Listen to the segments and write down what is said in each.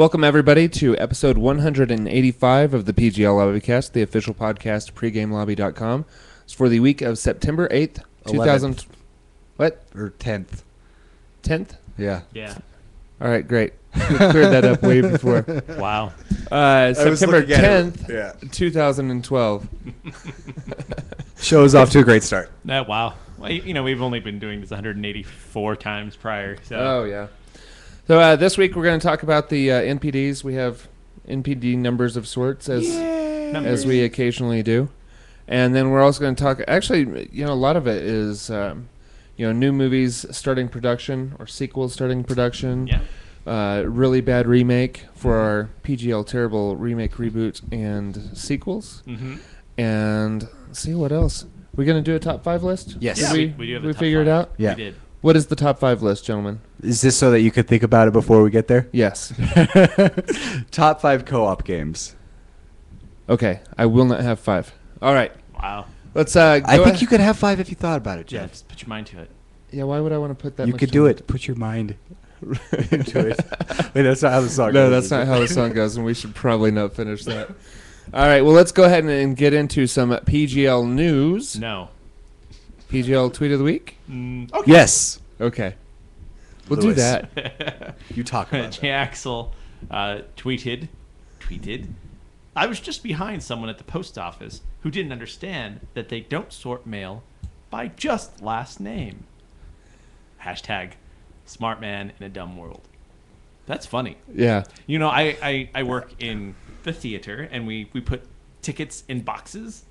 Welcome, everybody, to episode 185 of the PGL Lobbycast, the official podcast of PreGameLobby.com. It's for the week of September 8th, 2000. What? Or 10th. 10th? Yeah. Yeah. All right, great. We cleared that up way before. Wow. September 10th, 2012. Show's off to a great start. Wow. Well, we've only been doing this 184 times prior. So. Oh, yeah. So this week we're going to talk about the NPDs. We have NPD numbers of sorts, as we occasionally do. And then we're also going to talk, actually, a lot of it is, new movies starting production or sequels starting production. Yeah. Really bad remake for our PGL terrible remake, reboot, and sequels. Mm-hmm. And see what else. We're going to do a top 5 list? Yes. Yeah, Did we do have we the top figure 5. it out? Yeah. We did. What is the top 5 list, gentlemen? Is this so that you could think about it before we get there? Yes. Top 5 co-op games. Okay. I will not have 5. All right. Wow. Let's I think you could have 5 if you thought about it, Yeah, Geoff. just put your mind to it. Yeah, why would I want to put that You much could do time? it. Put your mind into it. Wait, that's not how the song goes. No, that's not how the song goes, and we should probably not finish that. All right, well, let's go ahead and get into some PGL news. No. PGL tweet of the week? Okay. Yes. Okay. We'll Lewis. do that. You talk about J. it. Axel tweeted, I was just behind someone at the post office who didn't understand that they don't sort mail by just last name. Hashtag smart man in a dumb world. That's funny. Yeah. I work in the theater, and we put tickets in boxes,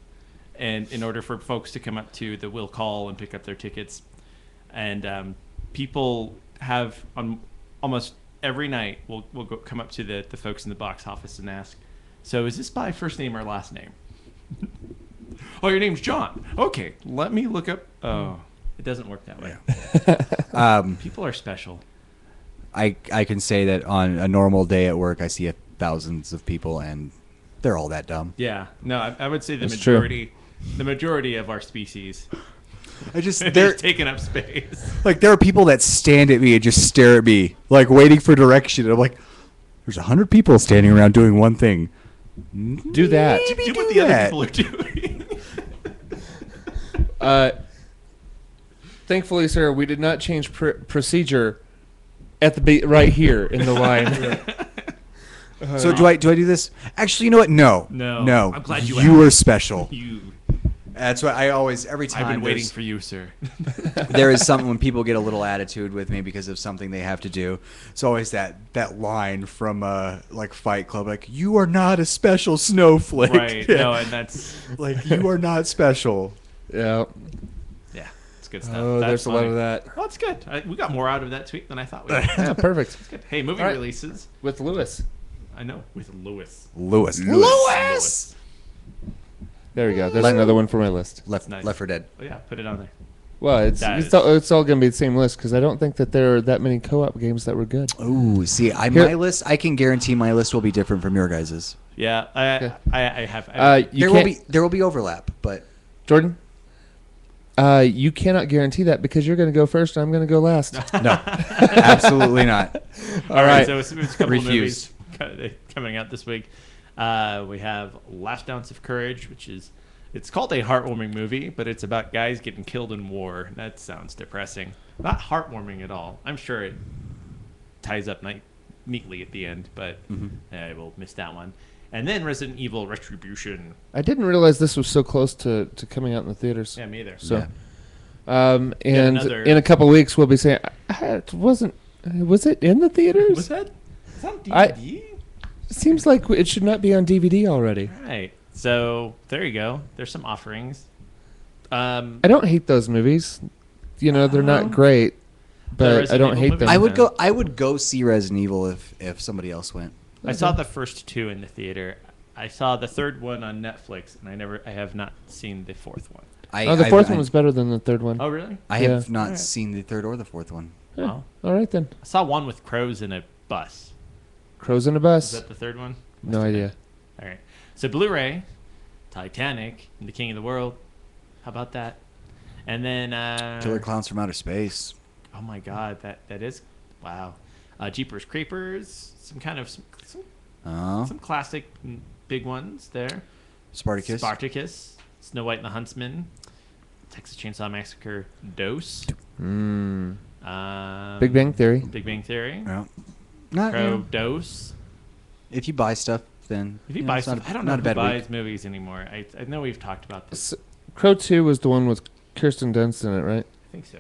and in order for folks to come up to the will call and pick up their tickets, and people have on almost every night we'll come up to the folks in the box office and ask, so is this by first name or last name? Oh, your name's John. Okay, let me look up. Oh, it doesn't work that way. People are special. I can say that on a normal day at work, I see thousands of people, and they're all that dumb. Yeah, no, I would say the That's true. majority of our species. I just They're taking up space. like there are people that stand at me and just stare at me, like waiting for direction. And I'm like, there's 100 people standing around doing one thing. Do that. Do what the other people are doing. Thankfully, sir, we did not change procedure at the right here in the line. So do I do this? Actually, you know what? No. No. I'm glad you You asked. are special. You. That's what I always, every time. I've been waiting for you, sir. There is something when people get a little attitude with me because of something they have to do. It's always that line from like Fight Club, like, you are not a special snowflake. Right. Yeah. No, and that's Like, you are not special. Yeah. it's good stuff. Oh, That's there's a lot funny. of that. Well, that's good. We got more out of that tweet than I thought we would. Yeah, perfect. That's good. Hey, movie All right. releases. With Lewis. I know, with Lewis. Lewis. There we go. There's another one for my list. Left Nice. 4 Dead. Oh yeah, put it on there. Well, it's That all going to be the same list because I don't think that there are that many co-op games that were good. Ooh, see, my list, I can guarantee my list will be different from your guys's. Yeah, Okay. I have. There will be overlap, but Jordan, you cannot guarantee that because you're going to go first and I'm going to go last. no, absolutely not. All right. So it's a couple of Refused. movies coming out this week. We have Last Ounce of Courage, which is, it's called a heartwarming movie, but it's about guys getting killed in war. That sounds depressing. Not heartwarming at all. I'm sure it ties up neatly at the end, but I will miss that one. And then Resident Evil Retribution. I didn't realize this was so close to coming out in the theaters. Yeah, me either. So, Yeah. and another- in a couple of weeks we'll be saying, was it in the theaters? Was that? Is that on DVD? It seems like it should not be on DVD already. Right. So there you go. There's some offerings. I don't hate those movies. They're not great, but I don't Resident hate Evil them. movie? I would go see Resident Evil if somebody else went. I saw the first 2 in the theater. I saw the third one on Netflix, and I have not seen the fourth one. The fourth one was better than the third one. Oh, really? I Yeah. have not Alright. seen the third or the fourth one. Oh. All right then. I saw one with crows in a bus. Crows in a Is bus. that the third one? No idea. All right. So Blu-ray, Titanic, and The King of the World. How about that? And then Killer Clowns from Outer Space. oh my God, that is wow. Jeepers Creepers, some Oh, some classic big ones there. Spartacus. Snow White and the Huntsman, Texas Chainsaw Massacre, Dose, Big Bang Theory. Big Bang Theory, Yeah. Not, Crow, you know, Dose. if you buy stuff, then If you know, buy it's not stuff, a- I don't know not if a he bad week. buys movies anymore. I know we've talked about this. Crow 2 was the one with Kirsten Dunst in it, right? I think so.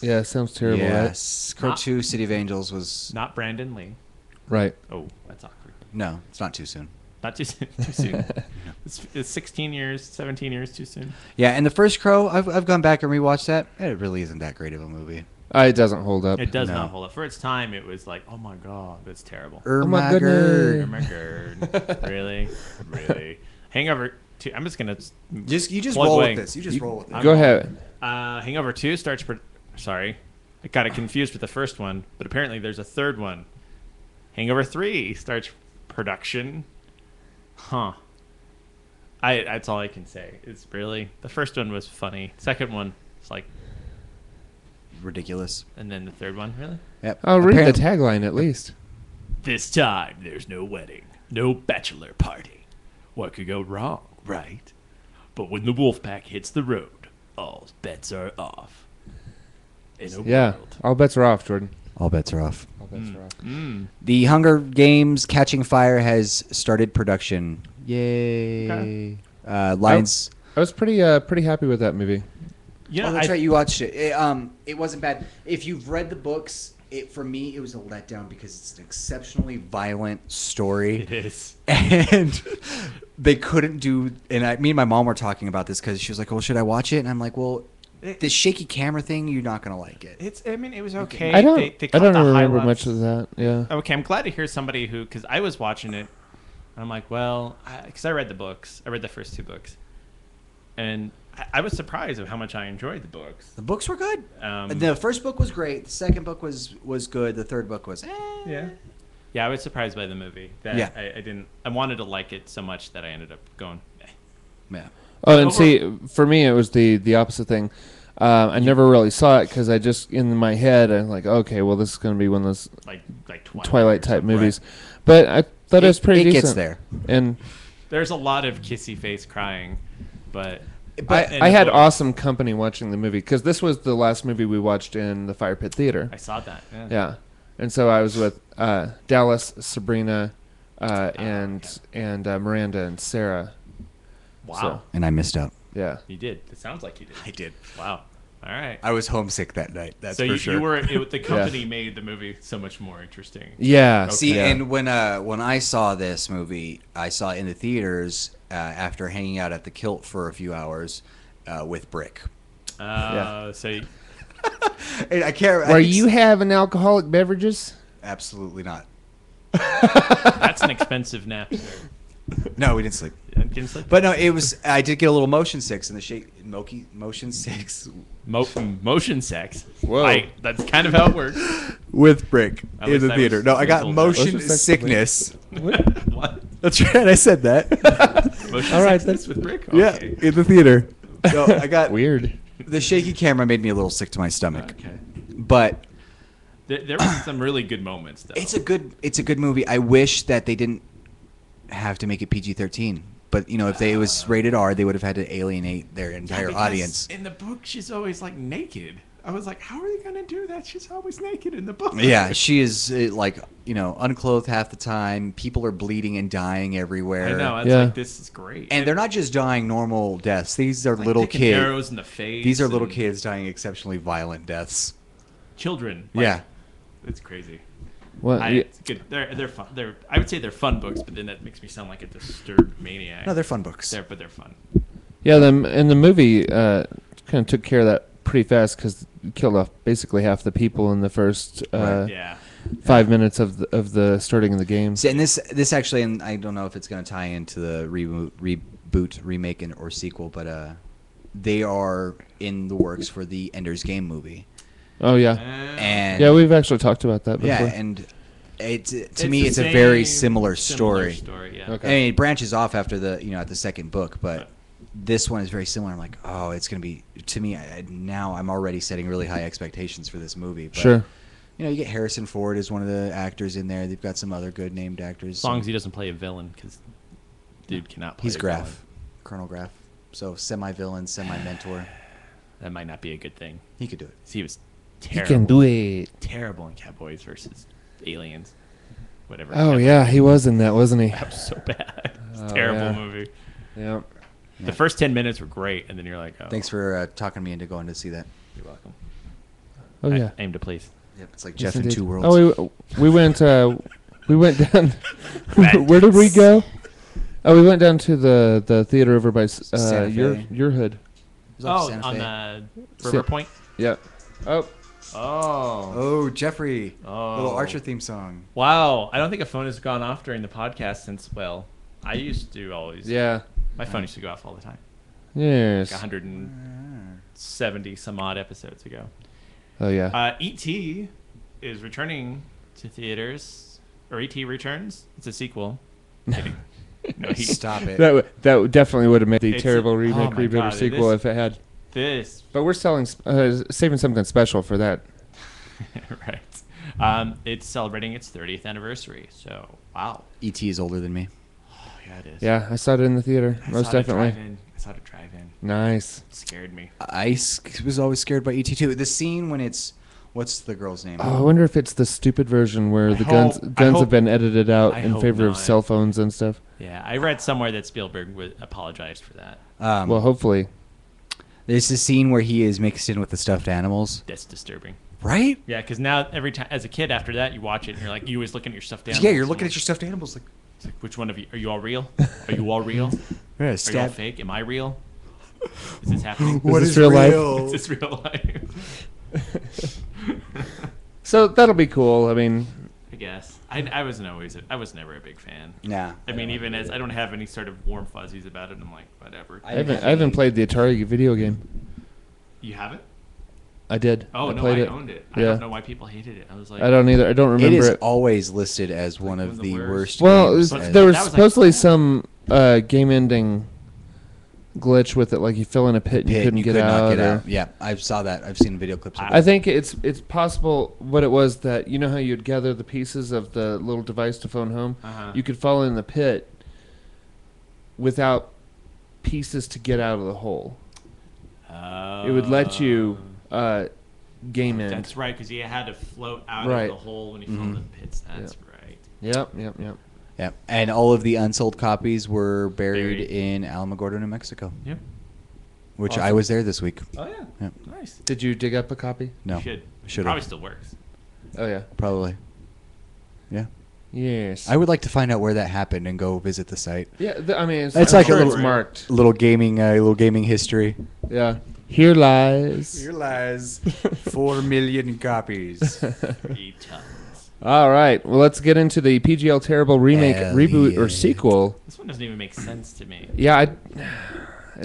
Yeah, sounds terrible, Yes, Crow Not- 2, City of Angels was Not Brandon Lee. right? Right. Oh, that's awkward. no, it's not too soon. Not too soon. Too soon. It's 16 years, 17 years too soon. Yeah, and the first Crow, I've gone back and rewatched that. It really isn't that great of a movie. It doesn't hold up. It does No. not hold up. For its time, it was like, oh my god, that's terrible. Oh my Ermager. goodness. Oh my god. Really? Hangover 2. I'm just gonna You just plug roll away. with this. You just roll with it. Go ahead. Hangover 2 starts. Sorry, I got it confused with the first one, but apparently there's a third one. Hangover 3 starts production. Huh. That's all I can say. It's really the first one was funny. Second one, it's like, Ridiculous. and then the third one, really. Yep. I'll read the Apparently- tagline at least. This time, there's no wedding, no bachelor party. What could go wrong, right? But when the wolf pack hits the road, all bets are off. In a Yeah, world. all bets are off, Jordan. All bets are off. All bets are off. The Hunger Games Catching Fire has started production. Yay. Okay. Lions. I was pretty happy with that movie. You know, Oh, that's right. You watched it. It wasn't bad. If you've read the books, for me, it was a letdown because it's an exceptionally violent story. It is. And they couldn't do. And me and my mom were talking about this because she was like, "Well, should I watch it?" And I'm like, "Well, this shaky camera thing, you're not gonna like it." I mean, it was okay. I don't They cut the remember highlights. much of that. Yeah. Okay, I'm glad to hear somebody who, because I was watching it, and I'm like, well, because I read the books. I read the first 2 books. And I was surprised of how much I enjoyed the books. The books were good. Um, The first book was great. The second book was good. The third book was. Yeah. Yeah, I was surprised by the movie. That Yeah. I didn't. I wanted to like it so much that I ended up going. Eh. Yeah. Oh, and see, for me, it was the opposite thing. I never really saw it because I just in my head I'm like, okay, well, this is going to be one of those Like Twilight type or movies. But I thought it was pretty It decent. gets there. And There's a lot of kissy face crying, but in I the had book- awesome company watching the movie because this was the last movie we watched in the Fire Pit Theater. I saw that. Yeah. Yeah, and so I was with Dallas, Sabrina, and Miranda and Sarah. Wow. So, And I missed out. yeah. You did. It sounds like you did. I did. Wow. All right. I was homesick that night. That's So for you, sure. you were the company made the movie so much more interesting. Yeah. Okay. See, yeah. and when I saw this movie, I saw it in the theaters after hanging out at the Kilt for a few hours with Brick. So And I can't. Were you having alcoholic beverages? Absolutely not. that's an expensive nap. Sir. No, we didn't sleep. Didn't sleep? But no, it was. I did get a little motion sick in the motion sick Motion sex. Whoa. That's kind of how it works. with Brick At in least the I theater. was- No, I was got told that. motion Motion sick- sickness. What? That's right. I said that. Motion All right, sickness with Brick? Yeah, Okay. in the theater. No, I got Weird. the shaky camera made me a little sick to my stomach. Okay. But There were some really good moments, though. it's a good movie. I wish that they didn't have to make it PG-13. But you know, if it was rated R, they would have had to alienate their entire because audience. In the book, she's always like naked. I was like, how are they gonna do that? She's always naked in the book. Yeah, she is like, you know, unclothed half the time. People are bleeding and dying everywhere. I know. It's Yeah. like this is great. And they're not just dying normal deaths. These are like little taking kids. arrows in the face. These are little and kids dying exceptionally violent deaths. children. Yeah. it's crazy. Well, It's good. They're fun. I would say they're fun books, but then that makes me sound like a disturbed maniac. No, they're fun books. But they're fun. yeah. And the movie kind of took care of that pretty fast because it killed off basically half the people in the first Yeah. 5 minutes of the starting of the game. See, and this actually, and I don't know if it's going to tie into the reboot, remake, or sequel, but they are in the works for the Ender's Game movie. Oh yeah. And Yeah, we've actually talked about that before. yeah, and it's to me, the it's a very same- similar story. Yeah. Okay. I mean, it branches off after at the second book, but this one is very similar. I'm like, oh, it's going to be, to me, now I'm already setting really high expectations for this movie. But Sure. you get Harrison Ford as one of the actors in there. They've got some other good named actors. As long as he doesn't play a villain, because dude cannot play He's a Graff, villain. Colonel Graff. So semi-villain, semi-mentor. That might not be a good thing. He could do it. He was You terrible. can do it. Terrible in Cowboys versus Aliens. Whatever. Oh, yeah, he was in that, wasn't he? That was so bad. It's a Oh, terrible yeah. movie. Yeah. The first 10 minutes were great, and then you're like, oh. Thanks for talking me into going to see that. You're welcome. Oh, yeah. Aim to please. Yep, it's like Yes, Geoff in indeed. Two Worlds. Oh, we went down. Where did we go? Oh, we went down to the theater over by Santa Fe. your hood. It was off Oh, Santa on Fe. River Point? Yeah. Oh. Oh. Oh, Jeffrey. Oh. Little Archer theme song. Wow. I don't think a phone has gone off during the podcast since, well, I used to always. Yeah. My phone used to go off all the time. Yes. Like 170 some odd episodes ago. Oh yeah. E.T. is returning to theaters. Or E.T. Returns. It's a sequel. Kidding. No, Stop it. That definitely would have made the It's terrible a- remake, oh my reboot, or God, sequel this- if it had. This. But we're saving something special for that. Right. It's celebrating its 30th anniversary. So, wow. E.T. is older than me. Oh, yeah, it is. Yeah, I saw it in the theater. Most definitely. I saw it drive-in. Nice. It scared me. Was always scared by E.T. too. The scene when it's... What's the girl's name? Oh, I wonder if it's the stupid version where the guns I hope- have been edited out I in hope favor of not. cell phones and stuff. Yeah, I read somewhere that Spielberg would apologize for that. Well, hopefully. There's a scene where he is mixed in with the stuffed animals. That's disturbing. Right? Yeah, because now every time, as a kid, after that, you watch it and you're like, you always looking at your stuffed animals. Yeah, you're looking at your stuffed animals like... It's like, which one of you? Are you all real? Are you all real? Yeah, Are you all stab. fake? Am I real? Is this happening? What is real life? Is this real life? So that'll be cool. I mean, I guess. I was never a big fan. Nah. I mean, even as I don't have any sort of warm fuzzies about it. I'm like, whatever. I haven't played the Atari video game. You haven't? I did. Oh, no, played I it. owned it. I Yeah. don't know why people hated it. I was like, I don't either. I don't It remember is it. always listed as one Like of one of the the worst. Well, games But as- there was that was like- supposedly some game-ending glitch with it, like you fell in a pit and you couldn't you get could not out. get or- out. Yeah, I saw that. I've seen video clips of I it. think it's possible what it was that you know how you'd gather the pieces of the little device to phone home. Uh-huh. You could fall in the pit without pieces to get out of the hole. It would let you game in. That's right, because you had to float out Right. of the hole when you fell in the pits. That's right. Yep. Yeah, and all of the unsold copies were buried Buried. in Alamogordo, New Mexico, Yep. which I Awesome. was there this week. Oh, yeah. Yeah. Nice. Did you dig up a copy? No, You should. Should've. Probably still works. Oh yeah. probably. Yeah, Yes. I would like to find out where that happened and go visit the site. Yeah. I mean, It's I'm like a sure little- it's marked. Little gaming history. Yeah. Here lies. Here lies 4 million copies. 3 tons. All right. Well, let's get into the PGL Terrible remake, Hell reboot, yeah. or sequel. This one doesn't even make sense to me. Yeah, I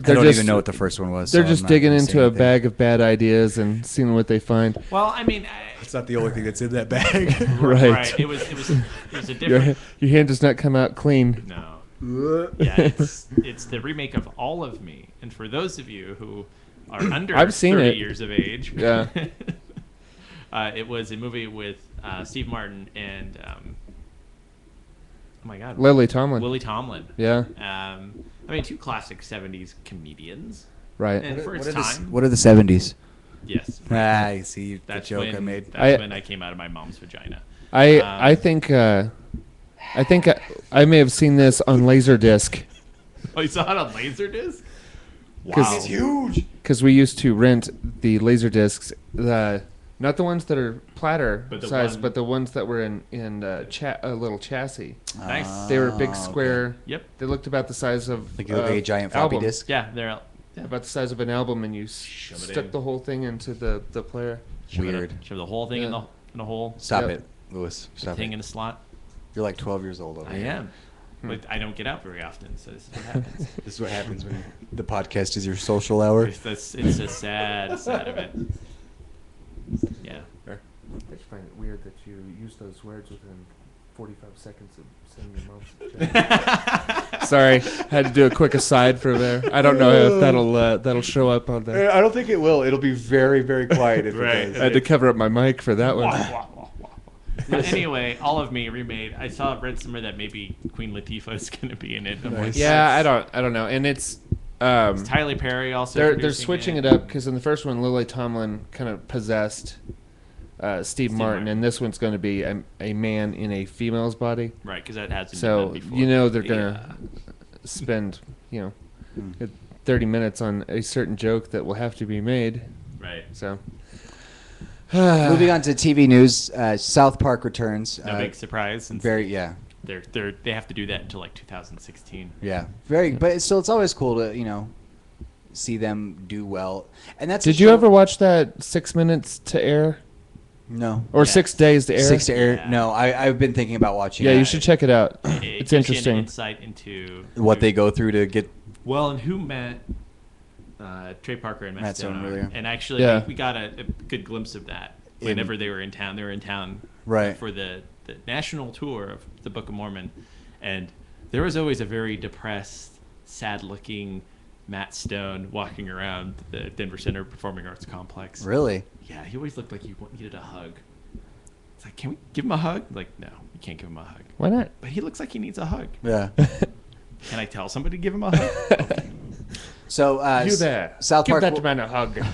don't even know what the first one was. They're so just I'm not digging gonna say into a anything. bag of bad ideas and seeing what they find. Well, I mean, It's not the only thing that's in that bag. Right. It was a Your, different. your hand does not come out clean. No. Yeah, it's the remake of All of Me, and for those of you who are under I've seen 30 it. years of age, Yeah. it was a movie with Steve Martin and oh my God, Lily Tomlin. Lily Tomlin. Yeah. I mean, 2 classic '70s comedians, Right. and for its What are the- time, What are the 70s? yes, I see the that's joke when I made. that's when I came out of my mom's vagina. I think I may have seen this on Laserdisc Oh, you saw it on Laserdisc? 'Cause Wow. it's huge. because we used to rent the Laserdiscs, not the ones that are platter But the size, one- but the ones that were in a little chassis. Nice. They were big okay. square. Yep. They looked about the size of Like a giant floppy album. disk. Yeah, they're About the size of an album, and you it stuck in. the whole thing into the player. Weird. Shove the whole thing in Yeah. the hole. Stop Yep. it, Lewis. Stop Thing it. in a slot. You're like 12 years old over I here. am. But I don't get out very often, so this is what happens. This is what happens when the podcast is your social hour. it's a sad event. Yeah. I just find it weird that you use those words within 45 seconds of sending your mom. Sorry, had to do a quick aside for there. I don't know if that'll show up on there. I don't think it will. It'll be very, very quiet if Right. it I had to cover up my mic for that one. But anyway, All of Me remade. I read somewhere that maybe Queen Latifah is going to be in it. I'm like, Yeah, I don't know, and it's Tyler Perry also. they're switching it up because in the first one, Lily Tomlin kind of possessed Steve Martin, and this one's going to be a man in a female's body. Right, because that hasn't been So done before. you know they're going to spend 30 minutes on a certain joke that will have to be made. Right. So. Moving on to TV news, South Park returns. No big surprise. Since they have to do that until like 2016. Yeah, but it's always cool to see them do well. And that's. Did you ever watch that 6 minutes to air? No. Or 6 days to air? 6 to air. Yeah. No, I've been thinking about watching. Yeah, you should check it out. It's interesting. An insight into what they go through to get. Well, and who met Trey Parker and Matt Stone earlier. And actually, we got a good glimpse of that whenever they were in town. They were in town for the national tour of the Book of Mormon. And there was always a very depressed, sad-looking Matt Stone walking around the Denver Center Performing Arts Complex. Really? Yeah, he always looked like he needed a hug. It's like, can we give him a hug? Like, no, you can't give him a hug. Why not? But he looks like he needs a hug. Yeah. Can I tell somebody to give him a hug? Okay. So, you there. South Give Park that man a hug.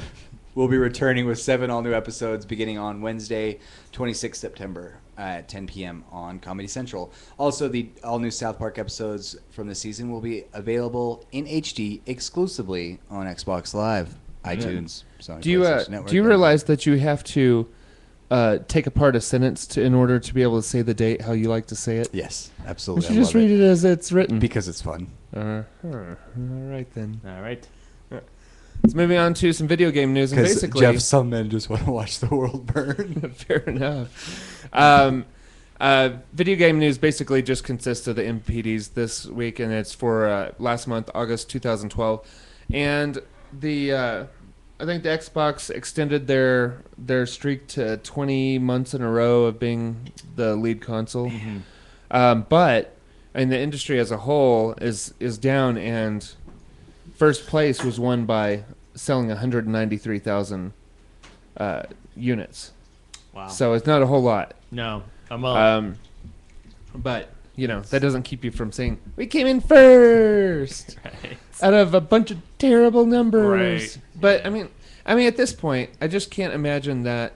will be returning with 7 all-new episodes beginning on Wednesday, 26 September at 10 p.m. on Comedy Central. Also, the all-new South Park episodes from the season will be available in HD exclusively on Xbox Live, iTunes, Sony Do you PlayStation Network. do you realize that you have to take apart a sentence in order to be able to say the date how you like to say it? Yes, You absolutely. should just read it as it's written. because it's fun. All right then. All right. Let's moving on to some video game news. And Because basically, Geoff, some men just want to watch the world burn. fair enough. Video game news basically just consists of the MPDs this week, and it's for last month, August 2012. And I think the Xbox extended their streak to 20 months in a row of being the lead console. Mm-hmm. But in the industry as a whole is down, and first place was won by selling 193,000 units. Wow. So it's not a whole lot. No. I'm But, that doesn't keep you from saying, we came in first right. out of a bunch of terrible numbers. Right. But, I mean, at this point, I just can't imagine that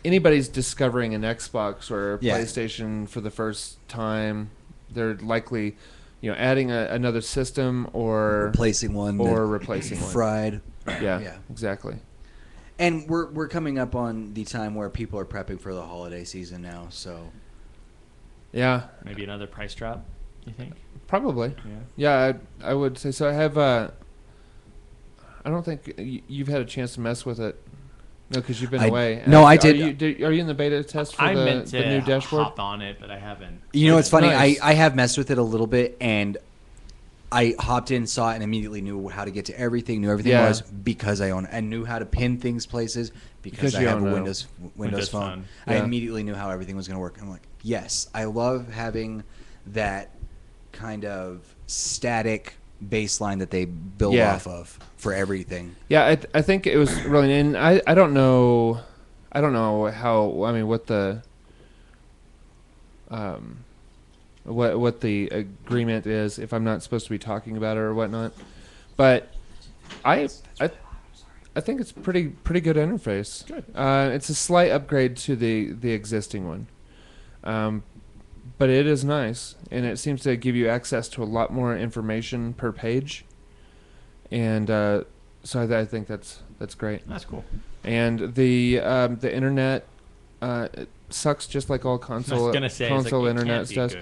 anybody's discovering an Xbox or a PlayStation for the first time. They're likely, adding another system or replacing one. Replacing one. Fried. Yeah, exactly. And we're coming up on the time where people are prepping for the holiday season now, so Yeah. Maybe another price drop, you think? Probably. Yeah. Yeah, I would say so. I have. I don't think you've had a chance to mess with it. No, because you've been away. No, I did. Are you in the beta test for I the meant to new dashboard? hop on it, but I haven't. It's funny. Nice. I have messed with it a little bit, and I hopped in, saw it, and immediately knew how to get to everything. Knew everything was because I own it, and knew how to pin things places because I have a Windows phone. Yeah. I immediately knew how everything was going to work. I'm like, yes, I love having that kind of static baseline that they build off of for everything. Yeah, I think it was really, and I don't know how. I mean, what the what the agreement is, if I'm not supposed to be talking about it or whatnot, but I think it's pretty good interface. Good. It's a slight upgrade to the existing one, but it is nice, and it seems to give you access to a lot more information per page, and so I think that's great. That's cool. And the internet it sucks just like all console internet does.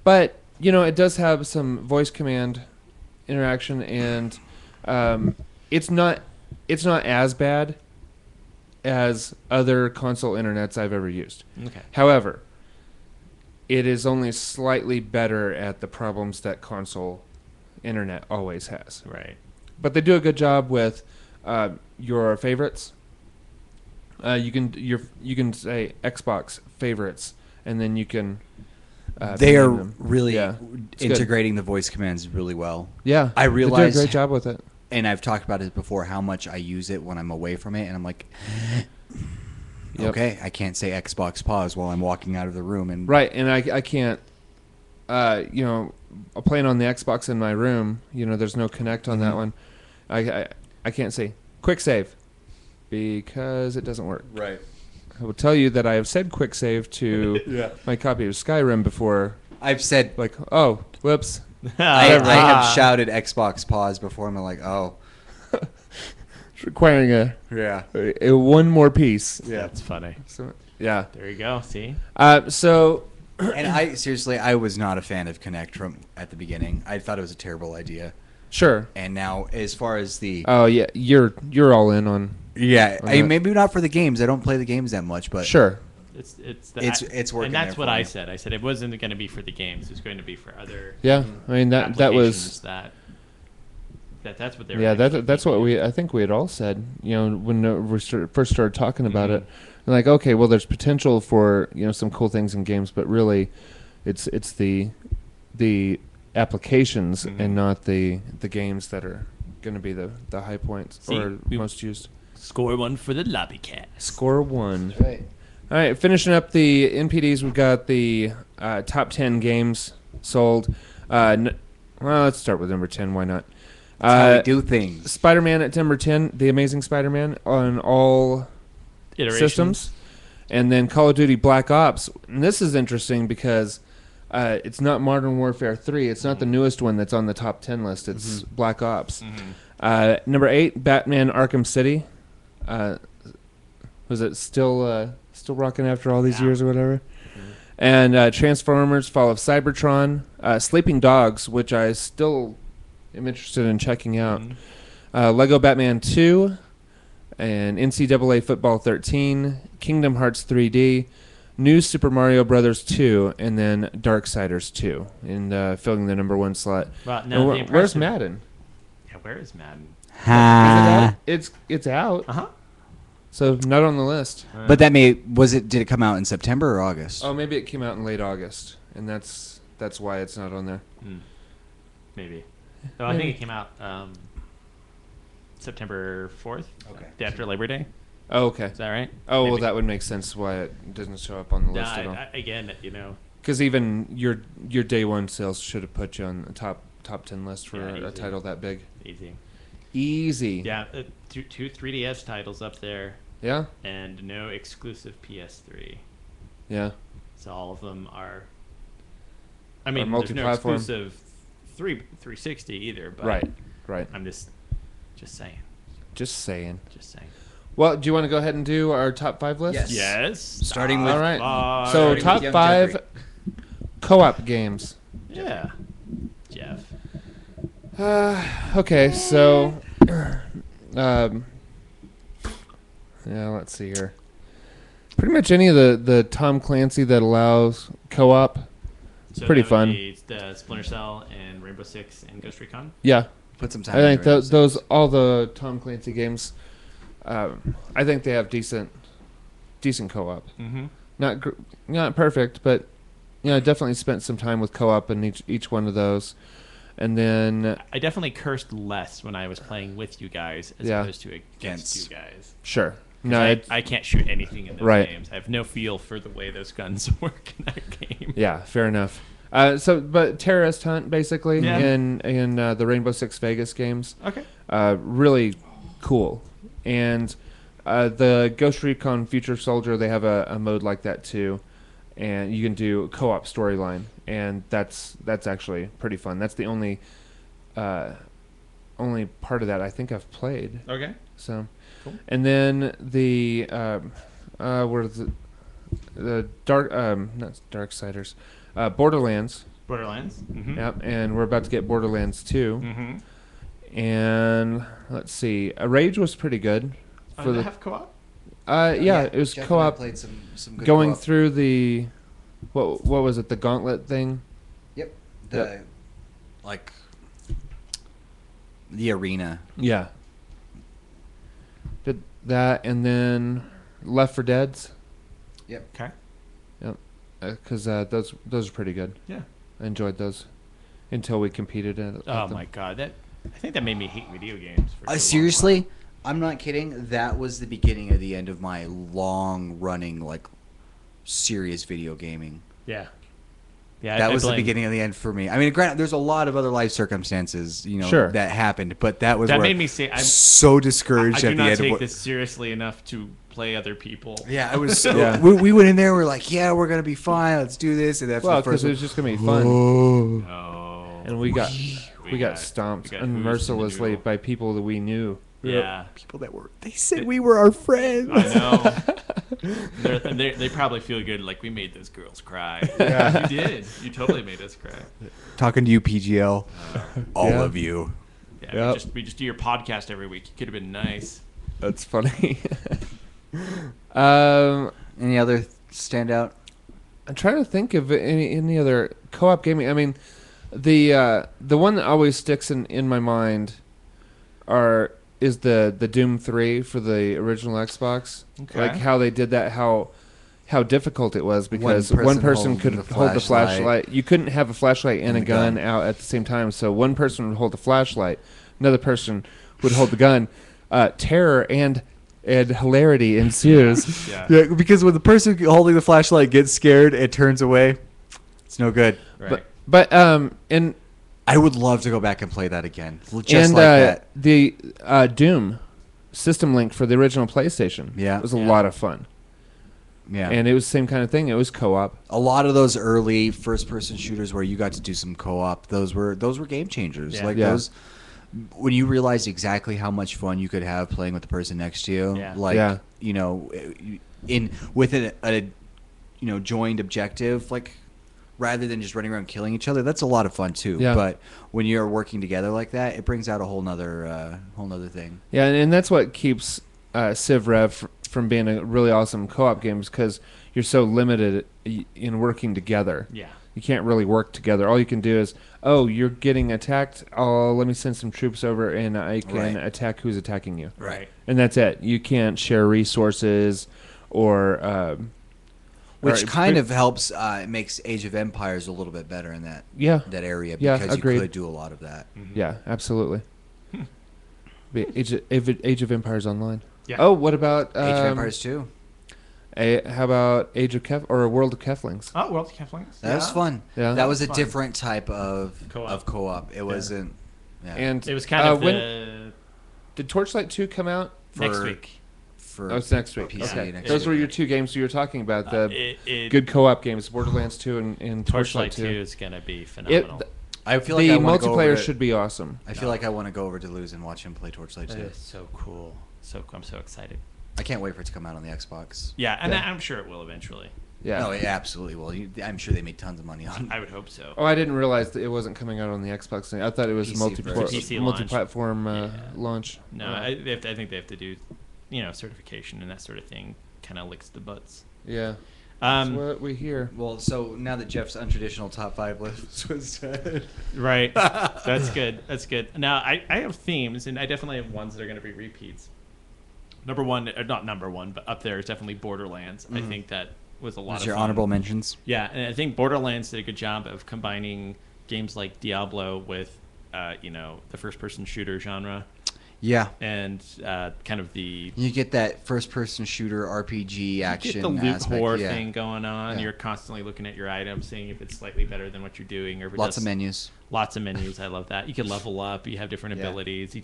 But it does have some voice command interaction, and it's not as bad as other console internets I've ever used. Okay. However, it is only slightly better at the problems that console internet always has. Right. But they do a good job with your favorites. You can say Xbox favorites, and then you can. They are them. really It's integrating the voice commands really well. Yeah, I realize they do a great job with it. And I've talked about it before, how much I use it when I'm away from it, and I'm like, Yep. Okay, I can't say Xbox pause while I'm walking out of the room. And Right, and I can't, playing on the Xbox in my room, there's no Connect on that one. I can't say quick save because it doesn't work. Right. I will tell you that I have said quick save to my copy of Skyrim before. I've said Like, oh, whoops. I have shouted Xbox pause before. I'm like, oh, It's requiring a one more piece. yeah. That's funny. So, yeah. There you go. See? So, And I was not a fan of Connect from at the beginning. I thought it was a terrible idea. sure. And now, as far as the Oh, yeah, you're all in on. maybe not for the games. I don't play the games that much, but Sure. It's working. And that's there what for I me. said. I said it wasn't going to be for the games. It was going to be for other. Yeah, I mean that was. That's what they were. Yeah, actually that's what thinking. I think we had all said. When we first started talking about it, and like, okay, well, there's potential for some cool things in games, but really, it's the applications and not the games that are going to be the high points or most used. Score one for the Lobbycast. Score one. That's right. All right, finishing up the NPDs, we've got the top 10 games sold. Well, let's start with number 10. Why not? That's how we do things. Spider-Man at number 10, The Amazing Spider-Man on all systems. And then Call of Duty Black Ops. And this is interesting because it's not Modern Warfare 3. It's not the newest one that's on the top 10 list. It's Black Ops. Number 8, Batman Arkham City. Was it still rocking after all these years or whatever? And Transformers Fall of Cybertron. Sleeping Dogs, which I still am interested in checking out. Lego Batman 2. And NCAA Football 13. Kingdom Hearts 3D. New Super Mario Brothers 2. And then Darksiders 2. And filling the number 1 slot. Well, And now where's Madden? Yeah, where is Madden? Is it out? It's out. Uh huh. So not on the list. But did it come out in September or August? Oh, maybe it came out in late August, and that's why it's not on there. Maybe. No, I think it came out September 4th. Okay. Day after Labor Day. Oh, okay. Is that right? Oh, well, Maybe. that would make sense why it doesn't show up on the list at all. Again, Because even your day one sales should have put you on the top 10 list for a easy. title that big. Easy. Easy. Yeah, two 3DS titles up there, Yeah? and no exclusive PS3. Yeah. So all of them are. I Are mean, there's no multi-platform. exclusive 360 either. But Right. I'm just saying. Just saying. Just saying. Well, do you want to go ahead and do our top 5 list? Yes. Yes. Starting with All right. five. So Starting top with young 5 Jeffrey. co-op games. Yeah. Jeff. Okay, so let's see here. Pretty much any of the Tom Clancy that allows co-op. So Pretty that would fun. be the Splinter Cell and Rainbow Six and Ghost Recon. Yeah, Put some time. I think into it. those all the Tom Clancy games. I think they have decent co-op. Mm-hmm. Not perfect, but definitely spent some time with co-op in each one of those. And then I definitely cursed less when I was playing with you guys as opposed to against you guys. sure, 'Cause no, I can't shoot anything in those Right. games. I have no feel for the way those guns work in that game. yeah, fair enough. But Terrorist Hunt basically Yeah. in the Rainbow Six Vegas games. Okay. Really cool. And the Ghost Recon Future Soldier, they have a mode like that too, and you can do co-op storyline, and that's actually pretty fun. That's the only part of that I think I've played. Okay. So, Cool. and then the what is it? The not Darksiders, Borderlands. Borderlands. Mm-hmm. Yep, and we're about to get Borderlands 2. Mm-hmm. And let's see, Rage was pretty good. For the have co-op? Yeah, it was Jeff and I co-op. played some good Going co-op. through the what was it? The Gauntlet thing. Yep. Yep. Like the arena. Yeah. Did that, and then Left 4 Dead's. Yep. Okay. Because those are pretty good. Yeah. I enjoyed those until we competed at Oh them. my god, I think that made me hate video games. For so long. Seriously, I'm not kidding. That was the beginning of the end of my long-running, like, serious video gaming. Yeah. Yeah, That was the beginning of the end for me. I mean, granted, there's a lot of other life circumstances, Sure. that happened, but that was That where made me say, I'm so discouraged I at do the not end. take of this seriously enough to play other people. Yeah, I was so. Yeah. We went in there. We're like, yeah, we're gonna be fine. Let's do this. And after Well, the first because it was just gonna be fun, Oh. and we got stomped we got unmercilessly hoosed by people that we knew. Yeah. people that they said we were our friends. I know. They probably feel good, like we made those girls cry. Yeah. You did. You totally made us cry. Talking to you, PGL, all Yeah. of you. Yeah, Yep. we just do your podcast every week. You could have been nice. That's funny. Any other standout? I'm trying to think of any other co-op gaming. I mean, the one that always sticks in my mind is the Doom 3 for the original Xbox. Okay. Like how they did that, how difficult it was because One one person person could holding the hold the flashlight. flashlight. You couldn't have a flashlight and a gun out at the same time. So one person would hold the flashlight, another person would hold the gun. Terror and hilarity ensues. Yeah. Yeah, because when the person holding the flashlight gets scared, it turns away. It's no good. Right. But and I would love to go back and play that again. Just and like that. the Doom System Link for the original PlayStation. Yeah. was a Yeah. lot of fun. Yeah. And it was the same kind of thing. It was co-op. A lot of those early first-person shooters where you got to do some co-op, those were game changers. Yeah. Like Yeah. those, when you realized exactly how much fun you could have playing with the person next to you. Yeah. Like Yeah. with a joined objective, like rather than just running around killing each other. That's a lot of fun too. Yeah. But when you're working together like that, it brings out a whole nother thing. Yeah, and that's what keeps Civ Rev from being a really awesome co-op game, because you're so limited in working together. Yeah. You can't really work together. All you can do is, you're getting attacked. Oh, let me send some troops over, and I can Right. attack who's attacking you. Right. And that's it. You can't share resources or... Which or- kind of helps. It makes Age of Empires a little bit better in that Yeah, area Yeah, because agreed. you could do a lot of that. yeah, absolutely. Age of Empires Online. Yeah. Oh, what about... Age of Empires 2. how about Age of or World of Keflings? Oh, World of Keflings. That was fun. Yeah. That was a fun. different type of Co-op. co-op. It wasn't. Yeah. And It was kind of when did Torchlight 2 come out? next for- week. for Oh, it's next week. PC Okay. next Those week. were your two games you were talking about. The It- good co-op games, Borderlands 2 and Torchlight Torchlight 2 2. is going to be phenomenal. I feel like The I wanna go over multiplayer to- should be awesome. I feel like I want to go over to Lou's and watch him play Torchlight 2. That is so cool. I'm so excited. I can't wait for it to come out on the Xbox. Yeah, and Yeah. I'm sure it will eventually. Yeah. No, it absolutely will. I'm sure they made tons of money on it. I would hope so. Oh, I didn't realize that it wasn't coming out on the Xbox. I thought it was PC first. PC launch. multi-platform Yeah. launch. No, I think they have to do, certification and that sort of thing. Kind of licks the butts. Yeah. That's Um, what we hear. Well, so now that Jeff's untraditional top 5 list was said. right. That's good. That's good. Now I have themes, and I definitely have ones that are going to be repeats. Number one, or not number one, but up there is definitely Borderlands. I think that was a lot What's of your fun. honorable mentions? Yeah, and I think Borderlands did a good job of combining games like Diablo with, the first-person shooter genre, Yeah. and kind of the You get that first-person shooter RPG action get the loot aspect. whore yeah. thing going on. Yeah. You're constantly looking at your items, seeing if it's slightly better than what you're doing, or if it Lots does, of menus. Lots of menus. I love that. You can level up. You have different Yeah. abilities.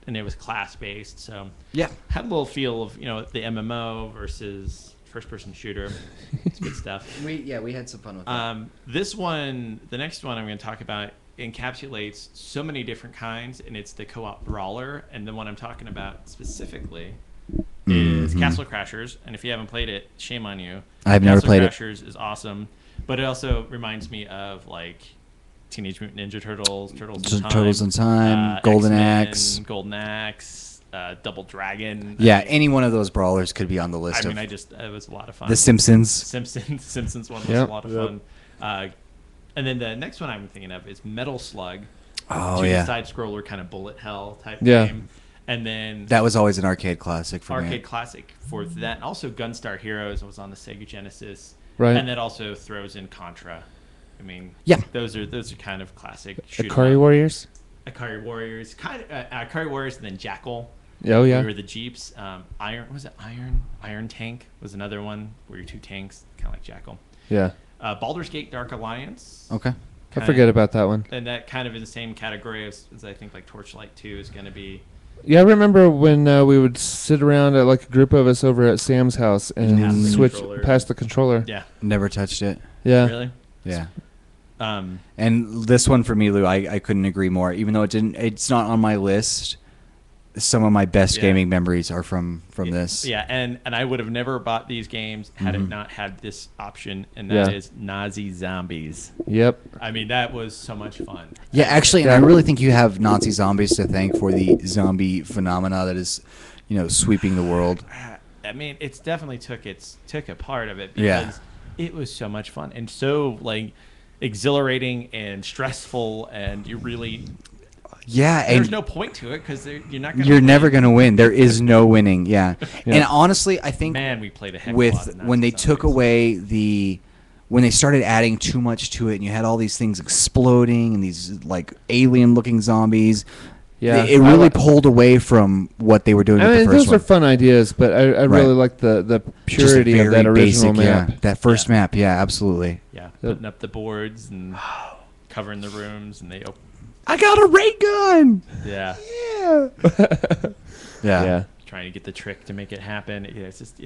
And it was class-based, so Yeah. had a little feel of the MMO versus first-person shooter. It's good stuff. We had some fun with that. The next one I'm going to talk about encapsulates so many different kinds, and it's the co-op brawler. And the one I'm talking about specifically is Castle Crashers. And if you haven't played it, shame on you. I've never played it. Castle Crashers is awesome, but it also reminds me of like Teenage Mutant Ninja Turtles, Turtles in Time, Golden X-Men, Axe. Golden Axe, Double Dragon. Yeah, any one of those brawlers could be on the list. I mean, of it was a lot of fun. The Simpsons. Simpsons one was Yep. a lot of fun. And then the next one I'm thinking of is Metal Slug. Oh yeah, Side scroller kind of bullet hell type Yeah. game. And then that was always an arcade classic for me. arcade classic for that. Also Gunstar Heroes was on the Sega Genesis. Right. And that also throws in Contra. I mean, Yeah. those are kind of classic shoot 'em Akari up. Warriors. Akari Warriors, Akari Warriors, and then Jackal. Oh yeah. We were the Jeeps. Iron Tank was another one where you're two tanks, kind of like Jackal. Yeah. Baldur's Gate Dark Alliance. Okay. I forget about that one. And that kind of in the same category as I think like Torchlight 2 is going to be. Yeah, I remember when we would sit around at like a group of us over at Sam's house and switch past the controller. Yeah. Never touched it. Yeah. Really? Yeah. And this one for me, Lou, I couldn't agree more. Even though it's not on my list. Some of my best gaming memories are from this. Yeah, and I would have never bought these games had it not had this option, and that is Nazi zombies. Yep. I mean, that was so much fun. Yeah, actually, and I really think you have Nazi zombies to thank for the zombie phenomena that is, sweeping the world. I mean, it's definitely took a part of it because it was so much fun and so like exhilarating and stressful, and you really. Yeah, there's no point to it because you're not. You're never going to win. There is no winning. Yeah. And honestly, I think we played a heck of a lot of when they took away when they started adding too much to it, and you had all these things exploding and these like alien-looking zombies. Yeah, it really pulled away from what they were doing. With the first those are fun ideas, but I really like the purity of that original map. Yeah, that first map. Yeah, absolutely. Yeah, putting up the boards and covering the rooms, and they open. I got a ray gun. Yeah. Yeah. Trying to get the trick to make it happen. Yeah, it's just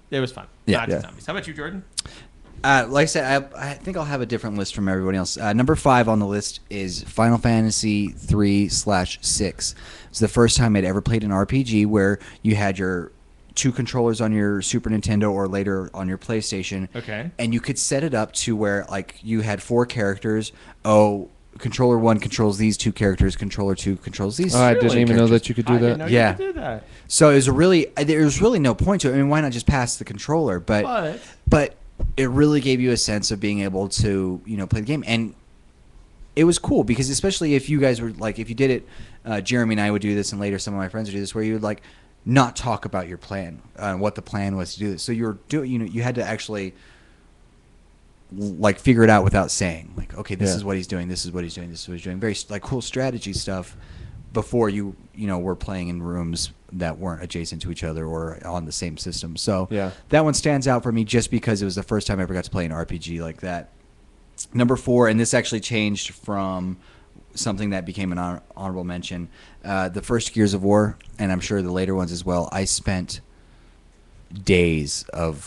it was fun. Yeah. Zombies. How about you, Jordan? Like I said, I think I'll have a different list from everybody else. Number 5 on the list is Final Fantasy 3/6. It's the first time I'd ever played an RPG where you had your 2 controllers on your Super Nintendo or later on your PlayStation. Okay. And you could set it up to where like you had 4 characters. Controller 1 controls these 2 characters. Controller 2 controls these. I didn't even know that you could do that. I didn't know you could do that. So it was there was really no point to it. I mean, why not just pass the controller? But it really gave you a sense of being able to play the game, and it was cool because especially if you guys were like if you did it, Jeremy and I would do this, and later some of my friends would do this, where you would like not talk about your plan, what the plan was to do this. So you were doing you had to actually. Like figure it out without saying like okay this is what he's doing, this is what he's doing, this is what he's doing, very like cool strategy stuff before you were playing in rooms that weren't adjacent to each other or on the same system. So that one stands out for me just because it was the first time I ever got to play an RPG like that. Number 4, and this actually changed from something that became an honorable mention, the first Gears of War, and I'm sure the later ones as well. I spent days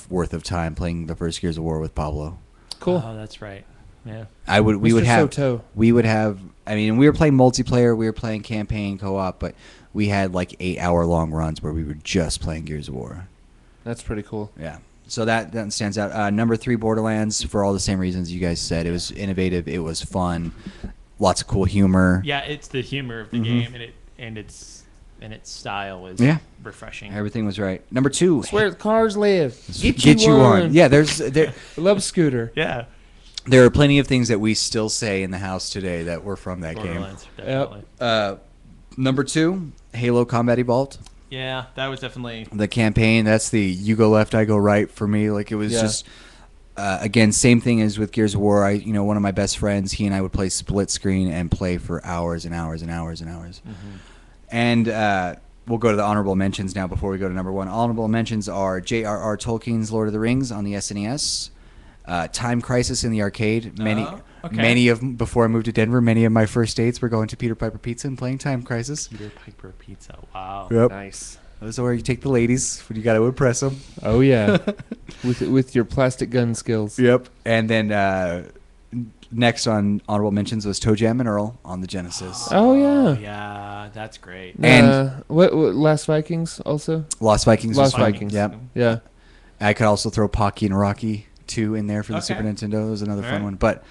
worth of time playing the first Gears of War with Pablo. Cool. Oh, that's right. Yeah. We would have. I mean, we were playing multiplayer, we were playing campaign co-op, but we had like 8-hour long runs where we were just playing Gears of War. That's pretty cool. Yeah. So that stands out. Number 3, Borderlands, for all the same reasons you guys said. It was innovative. It was fun. Lots of cool humor. Yeah, it's the humor of the game, and its style is refreshing. Everything was right. Number 2. It's where the cars live. Get you on. Yeah, I love Scooter. Yeah. There are plenty of things that we still say in the house today that were from that game. Definitely. Number 2, Halo Combat Evolved. Yeah, that was definitely the campaign. That's the you go left, I go right for me. Like it was just again, same thing as with Gears of War. One of my best friends, he and I would play split screen and play for hours and hours and hours and hours. And we'll go to the honorable mentions now before we go to number 1. Honorable mentions are J.R.R. Tolkien's Lord of the Rings on the SNES, Time Crisis in the arcade. Many of before I moved to Denver, many of my first dates were going to Peter Piper Pizza and playing Time Crisis. Peter Piper Pizza. Wow. Yep. Nice. Those are where you take the ladies when you got to impress them. Oh yeah, with your plastic gun skills. Yep. And then next on honorable mentions was Toe Jam and Earl on the Genesis. Oh yeah. Yeah, that's great. And what Last Vikings also? Lost Vikings. Lost Vikings. Yep. Yeah. I could also throw Pocky and Rocky 2 in there for the Super Nintendo. It was another fun one. But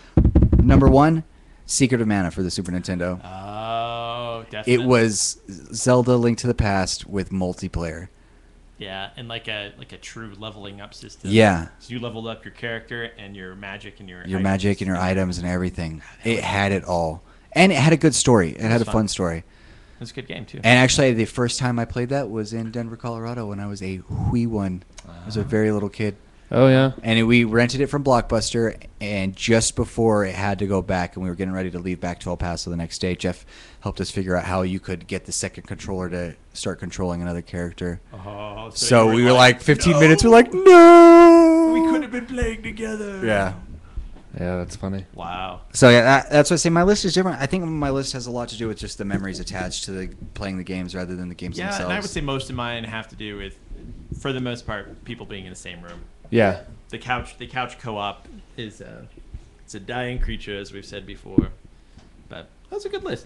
number 1, Secret of Mana for the Super Nintendo. Oh, definitely. It was Zelda Link to the Past with multiplayer. Yeah, and like a true leveling up system. Yeah. So you leveled up your character and your magic and your magic and your items and everything. It had it all. And it had a good story. It had a fun story. It was a good game too. And actually the first time I played that was in Denver, Colorado when I was a wee one. I was a very little kid. Oh yeah. And we rented it from Blockbuster, and just before it had to go back and we were getting ready to leave back to El Paso the next day, Geoff helped us figure out how you could get the second controller to start controlling another character. Oh, So you we were like 15 no! minutes, we're like, no! We could have been playing together. Yeah. Yeah, that's funny. Wow. So yeah, that's what I say. My list is different. I think my list has a lot to do with just the memories attached to playing the games rather than the games themselves. And I would say most of mine have to do with, for the most part, people being in the same room. Yeah. The couch co-op is it's a dying creature, as we've said before. But that's a good list.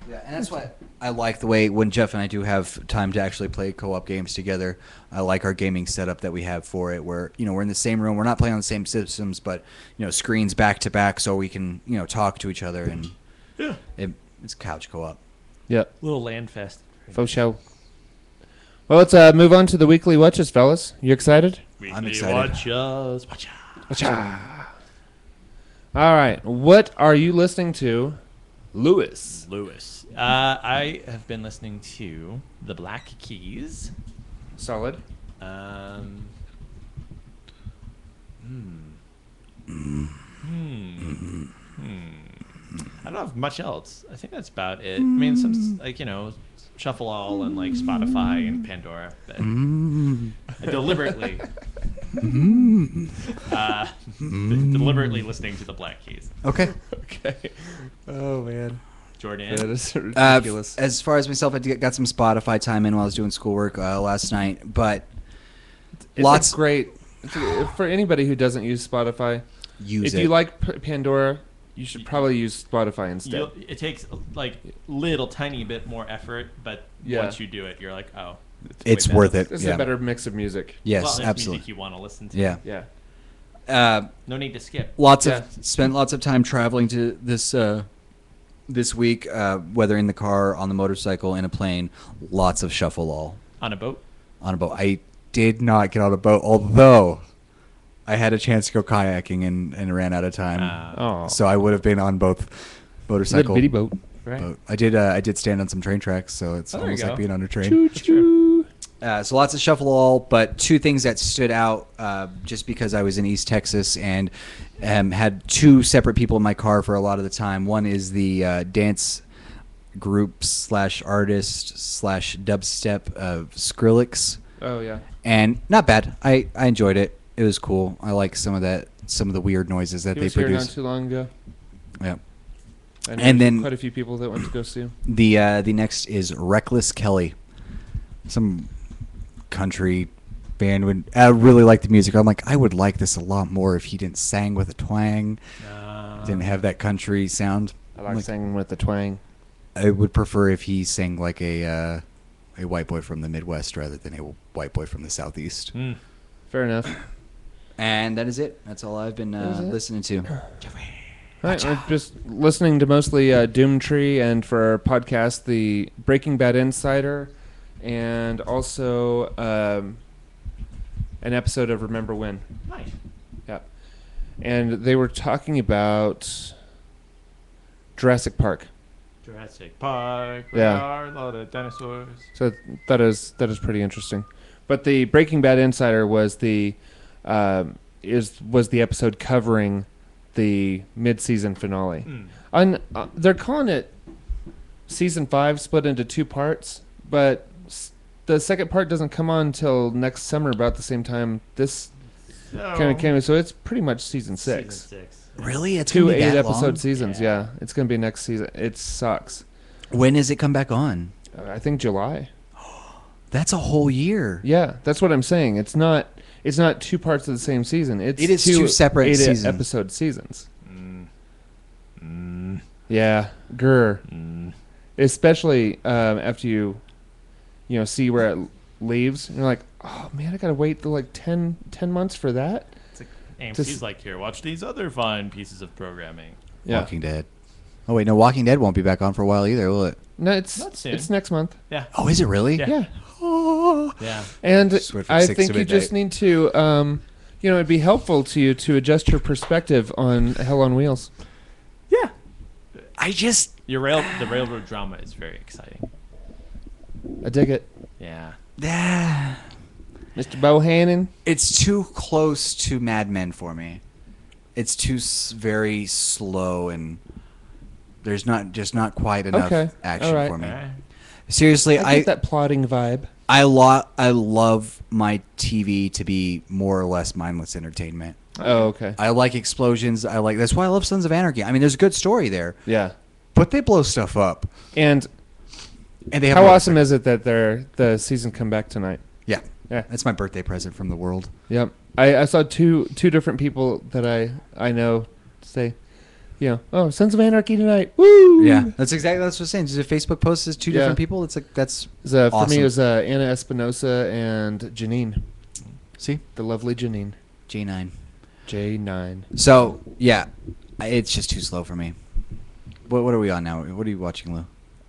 Yeah, and that's what I like the way when Geoff and I do have time to actually play co-op games together. I like our gaming setup that we have for it, where we're in the same room, we're not playing on the same systems, but screens back to back, so we can talk to each other, and Yeah. it's couch co-op. Yep. Little land fest. Faux show. Well, let's move on to the weekly watches, fellas. You excited? I'm excited. Watch us. All right. What are you listening to, Lewis? I have been listening to the Black Keys. Solid. I don't have much else. I think that's about it. I mean, some Shuffle All and like Spotify and Pandora. But I deliberately listening to the Black Keys. Okay. Okay. Oh man. Jordan. That is ridiculous. As far as myself, I got some Spotify time in while I was doing schoolwork last night, but It's great. For anybody who doesn't use Spotify, if you like Pandora, you should probably use Spotify instead. It takes like little tiny bit more effort, but Yeah. once you do it, you're like, oh, it's way worth better. it. It's Yeah. a better mix of music. Yes, Well, there's absolutely. music you want to listen to. Yeah. Yeah. No need to skip. Spent lots of time traveling to this week, whether in the car, on the motorcycle, in a plane. Lots of Shuffle All On a boat? on a boat. I did not get on a boat, although I had a chance to go kayaking and ran out of time. Oh. So I would have been on both motorcycle. Little bitty boat. Right. boat. I did stand on some train tracks, so it's there you almost like go. being on a train. Choo choo. So lots of Shuffle All, but two things that stood out just because I was in East Texas and had two separate people in my car for a lot of the time. One is the dance group / artist / dubstep of Skrillex. Oh yeah. And not bad. I enjoyed it. It was cool. I like some of the weird noises that He they was here not produce. too long ago. Yeah. I know And there's then- quite a few people that went to go see him. The next is Reckless Kelly. Some country band I really like the music. I'm like, I would like this a lot more if he didn't sang with a twang. Didn't have that country sound. I like singing with the twang. I would prefer if he sang like a white boy from the Midwest rather than a white boy from the Southeast. Fair enough. And that is it. That's all I've been That is it? listening to. All right, we're just listening to mostly Doomtree, and for our podcast, the Breaking Bad Insider, and also an episode of Remember When. Nice. Yep. And they were talking about Jurassic Park. Jurassic Park. Yeah. Where are all the dinosaurs? So that is pretty interesting. But the Breaking Bad Insider was the episode covering the mid-season finale. They're calling it season 5 split into 2 parts, but the second part doesn't come on until next summer about the same time this kind of came. So it's pretty much season 6. Season 6. Really? It's 2 gonna be that 8-episode long? seasons. Yeah, it's going to be next season. It sucks. When does it come back on? I think July. That's a whole year. Yeah, that's what I'm saying. It's not 2 parts of the same season. It is 2 separate 8-episode seasons. Yeah, grr. Especially after you see where it leaves. And you're like, oh man, I gotta wait till like 10 months for that. It's like AMC's like, here, watch these other fine pieces of programming. Yeah. Walking Dead. Oh wait, no, Walking Dead won't be back on for a while either, will it? No, it's Not soon. it's next month. Yeah. Oh, is it really? Yeah. Yeah. Yeah. And Just wait from I 6 think to you just need to, it'd be helpful to you to adjust your perspective on Hell on Wheels. Yeah. I just... The railroad drama is very exciting. I dig it. Yeah. Yeah. Mr. Bohannon. It's too close to Mad Men for me. It's too very slow, and there's not quite enough action for me. All right. Seriously, I get that plotting vibe. I love my TV to be more or less mindless entertainment. Oh, okay. I like explosions. That's why I love Sons of Anarchy. I mean, there's a good story there. Yeah. But they blow stuff up. And they have how awesome is it that the season come back tonight? Yeah. Yeah. That's my birthday present from the world. Yep. I saw two different people that I know say, Sons of Anarchy tonight. Woo! Yeah. That's what I was saying. Just a Facebook post says two different people. It's like that's awesome. awesome. For me, it was Anna Espinosa and Janine. See? The lovely Janine. J9. J9. So, yeah. It's just too slow for me. What are we on now? What are you watching, Lou?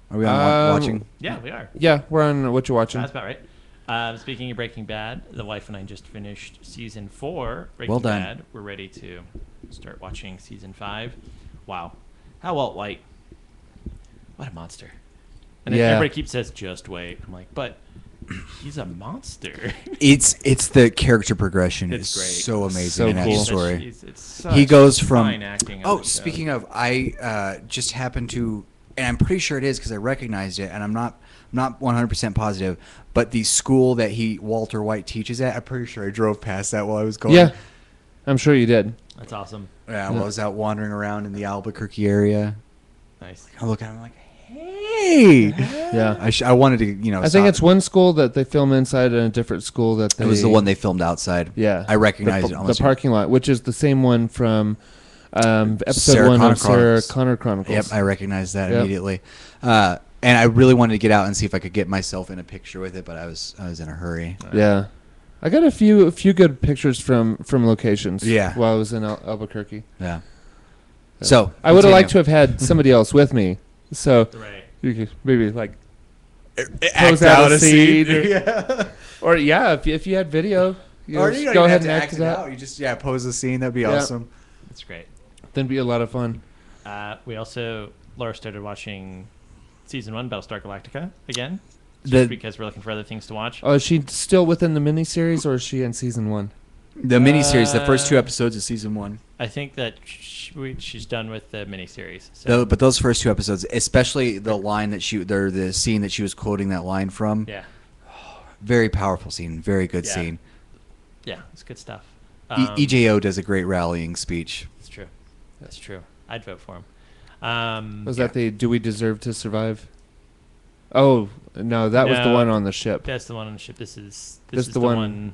Are we on watching? Yeah, we are. Yeah, we're on What You Watching. That's about right. Speaking of Breaking Bad, the wife and I just finished season 4. Breaking Well done. Bad. We're ready to start watching season 5. Wow, how Walt White? What a monster! And then everybody keeps says, "Just wait." I'm like, but he's a monster. It's the character progression is great. so amazing So in that cool. story. It's He goes from fine acting. speaking of, I just happened to, and I'm pretty sure it is because I recognized it, and I'm not 100% positive, but the school that Walter White teaches at, I'm pretty sure I drove past that while I was going. Yeah, I'm sure you did. That's awesome. Yeah, while I was out wandering around in the Albuquerque area. Nice. I look at him, I'm like, hey. Yeah. I wanted to, I think it's one school that they film inside and a different school that they... It was the one they filmed outside. Yeah. I recognized the parking lot, which is the same one from episode Sarah 1 Connor of Sarah Connor Chronicles. Yep, I recognized that immediately. And I really wanted to get out and see if I could get myself in a picture with it, but I was in a hurry. Yeah. I got a few good pictures from locations while I was in Albuquerque. Yeah. So I would have liked to have had somebody else with me. So you could maybe act out a scene. Or if you had video, or you go ahead and act it out. You just pose the scene. That'd be awesome. That's great. That'd be a lot of fun. Laura started watching season 1 Battlestar Galactica again. Because we're looking for other things to watch. Oh, is she still within the miniseries, or is she in season 1? The miniseries, the first 2 episodes of season 1. I think that she's done with the miniseries. So. But those first 2 episodes, especially the line that the scene that she was quoting that line from. Yeah. Very powerful scene. Very good scene. Yeah, it's good stuff. EJO does a great rallying speech. That's true. I'd vote for him. Was that the "Do We Deserve to Survive"? Oh no, that was the one on the ship. That's the one on the ship. This is the one.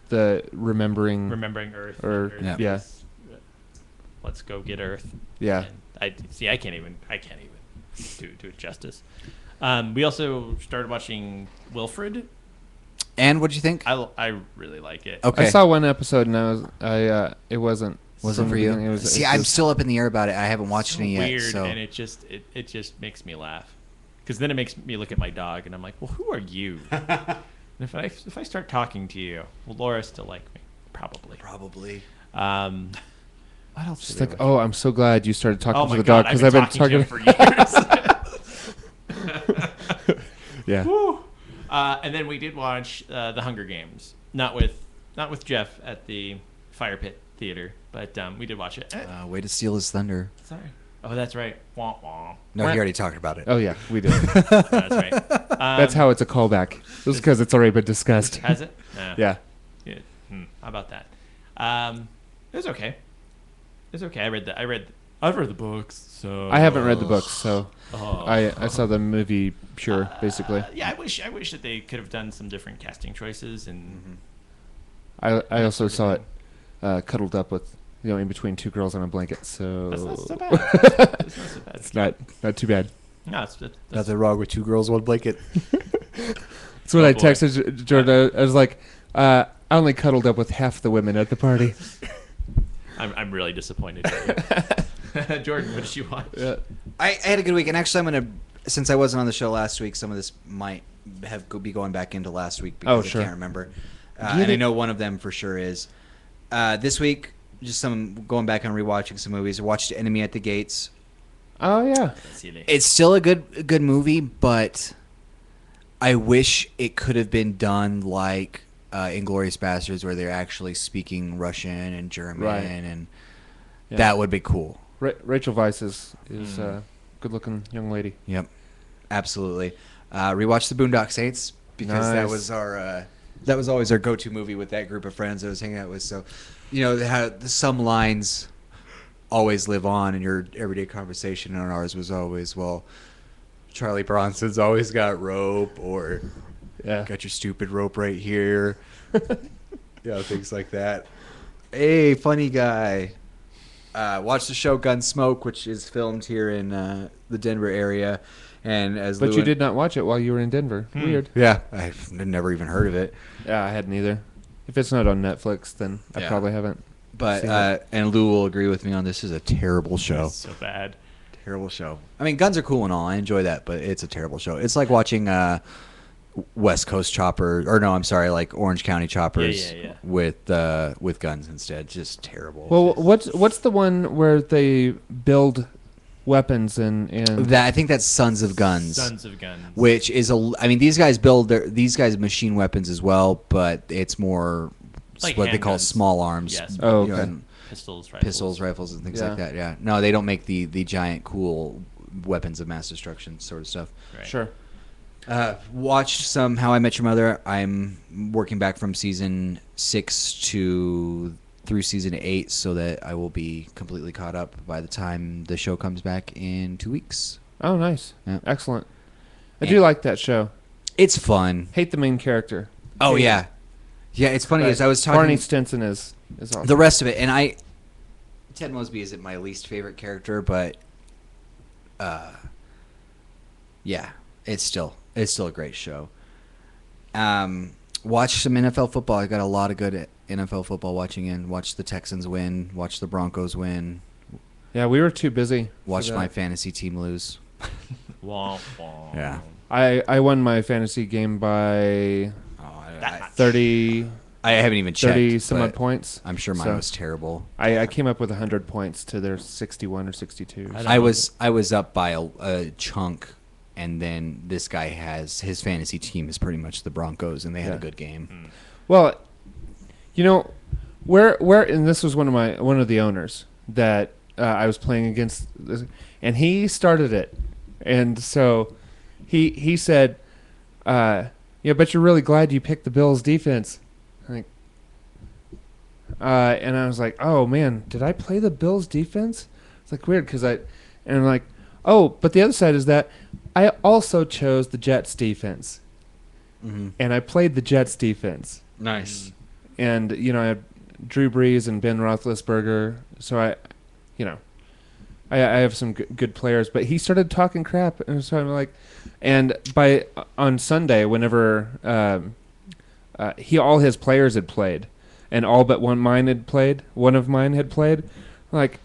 The remembering Earth. Yeah. Let's go get Earth. Yeah. And I can't even do it justice. We also started watching Wilfred. And what'd you think? I really like it. Okay. I saw one episode and it wasn't for you. See, I'm still up in the air about it. I haven't watched any yet. Weird, so. and it just makes me laugh. Because then it makes me look at my dog, and I'm like, well, who are you? And if I start talking to you, will Laura still like me? Probably. What else? She's like, oh, I'm so glad you started talking to the God, dog because I've been talking to him for years. Yeah. Woo. And then we did watch The Hunger Games, not with Geoff at the Fire Pit Theater, but we did watch it. Way to steal his thunder. Sorry. Oh, that's right. Wah, wah. No, he already talked about it. Oh yeah, we did. That's right. That's how it's a callback. Just because it's already been discussed. Has it? Yeah. How about that? It was okay. It's okay. I've read the books, so I haven't read the books, so I saw the movie pure, basically. Yeah, I wish that they could have done some different casting choices, and I also saw it cuddled up with in between 2 girls on a blanket. So that's not so bad. It's not so bad. It's not too bad. No, that's nothing wrong with 2 girls, 1 blanket. That's what I texted Jordan. I was like, I only cuddled up with half the women at the party. I'm really disappointed. Jordan, what did you watch? I had a good week, and actually, I'm gonna, since I wasn't on the show last week, some of this might be going back into last week because I can't remember. And I know one of them for sure is this week. Just going back and rewatching some movies. I watched Enemy at the Gates. Oh yeah, it's still a good movie, but I wish it could have been done like Inglourious Bastards, where they're actually speaking Russian and German, Right. and Yeah. that would be cool. Rachel Weisz is a good-looking young lady. Yep, absolutely. Rewatched the Boondock Saints because that Nice. was that was always our go-to movie with that group of friends I was hanging out with. So, you know, some lines always live on in your everyday conversation, and ours was always, well, Charlie Bronson's always got rope, or Yeah. got your stupid rope right here. Things like that. Hey, funny guy. Watch the show Gunsmoke, which is filmed here in the Denver area. And as But Lou you and- did not watch it while you were in Denver. Weird. Yeah, I've never even heard of it. Yeah, I hadn't either. If it's not on Netflix, then I Yeah. probably haven't. But Seen it. and Lou will agree with me on this. Is a terrible show. It's so bad. Terrible show. I mean, guns are cool and all. I enjoy that, but it's a terrible show. It's like watching West Coast Choppers, or no, I'm sorry, like Orange County Choppers Yeah. with guns instead. Just terrible. Well, what's the one where they build weapons and I think that's Sons of Guns. Sons of Guns. Which is I mean, these guys machine weapons as well, but it's more Like what they call handguns. small arms. Yes. Oh, you know, okay. and Pistols, rifles, and things Yeah. like that. Yeah. No, they don't make the giant cool weapons of mass destruction sort of stuff. Right. Sure. Watched some How I Met Your Mother. I'm working back from season 6 through season 8, so that I will be completely caught up by the time the show comes back in 2 weeks. Oh, nice. Yeah. Excellent. I And- do like that show. It's fun. Hate the main character. Oh Hate yeah, yeah. It's funny But as I was talking. Barney Stinson is awesome. The rest of it, and Ted Mosby isn't my least favorite character, but yeah, it's still a great show. Watch some NFL football. I got a lot of good NFL football watching in. Watch the Texans win. Watch the Broncos win. Yeah, we were too busy. for Watch that. my fantasy team lose. Womp womp. Yeah. I won my fantasy game by Oh, That much. 30 I haven't even checked. 30 some odd but points. I'm sure mine So was terrible. I came up with 100 points to their 61 or 62. I don't I know. was up by a chunk, and then this guy has his fantasy team is pretty much the Broncos, and they had Yeah. a good game. Well, you know, where and this was one of the owners that I was playing against, and he started it, and so he said, "Yeah, but you're really glad you picked the Bills defense." Like, and I was like, "Oh man, did I play the Bills defense?" It's like weird because and I'm like, "Oh, but the other side is that I also chose the Jets defense, Mm-hmm. and I played the Jets defense." Nice. And, you know, I had Drew Brees and Ben Roethlisberger. So I have some good players. But he started talking crap. And so I'm like, and on Sunday, whenever all his players had played, and all but one of mine had played, like,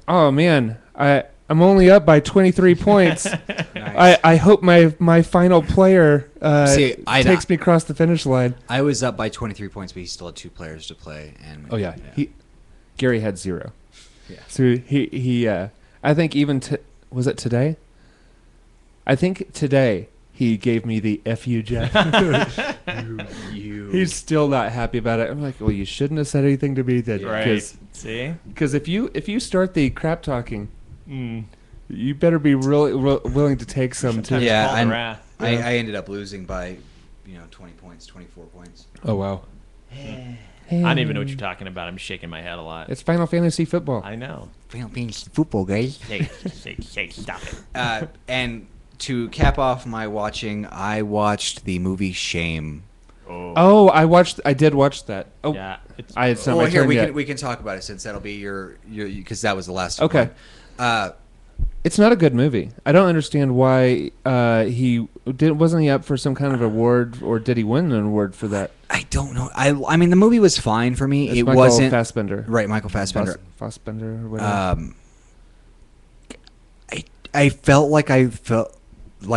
oh man, I'm only up by 23 points. Nice. I hope my final player See, takes me across the finish line. I was up by 23 points, but he still had 2 players to play. And Oh yeah, Gary had 0. Yeah. So he I think even was it today? I think today he gave me the "F you, Jeff." He's still not happy about it. I'm like, well, you shouldn't have said anything to me then, Right. See? because if you start the crap talking, Mm. you better be really willing to take some too. Yeah, Call the and wrath. I ended up losing by 20 points, 24 points. Oh wow. I don't even know what you're talking about. I'm shaking my head a lot. It's Final Fantasy football. I know. Football, guys. Hey, stop it. And to cap off my watching, I watched the movie Shame. Oh, I did watch that. Oh, Yeah. it's not Well, my here turn yet. we can talk about it since that'll be your because that was the last. Okay. One. It's not a good movie. I don't understand why wasn't he up for some kind of award, or did he win an award for that? I don't know. I mean, the movie was fine for me. It's It Michael wasn't Fassbender. right. Michael Fassbender. Fassbender or whatever. I felt like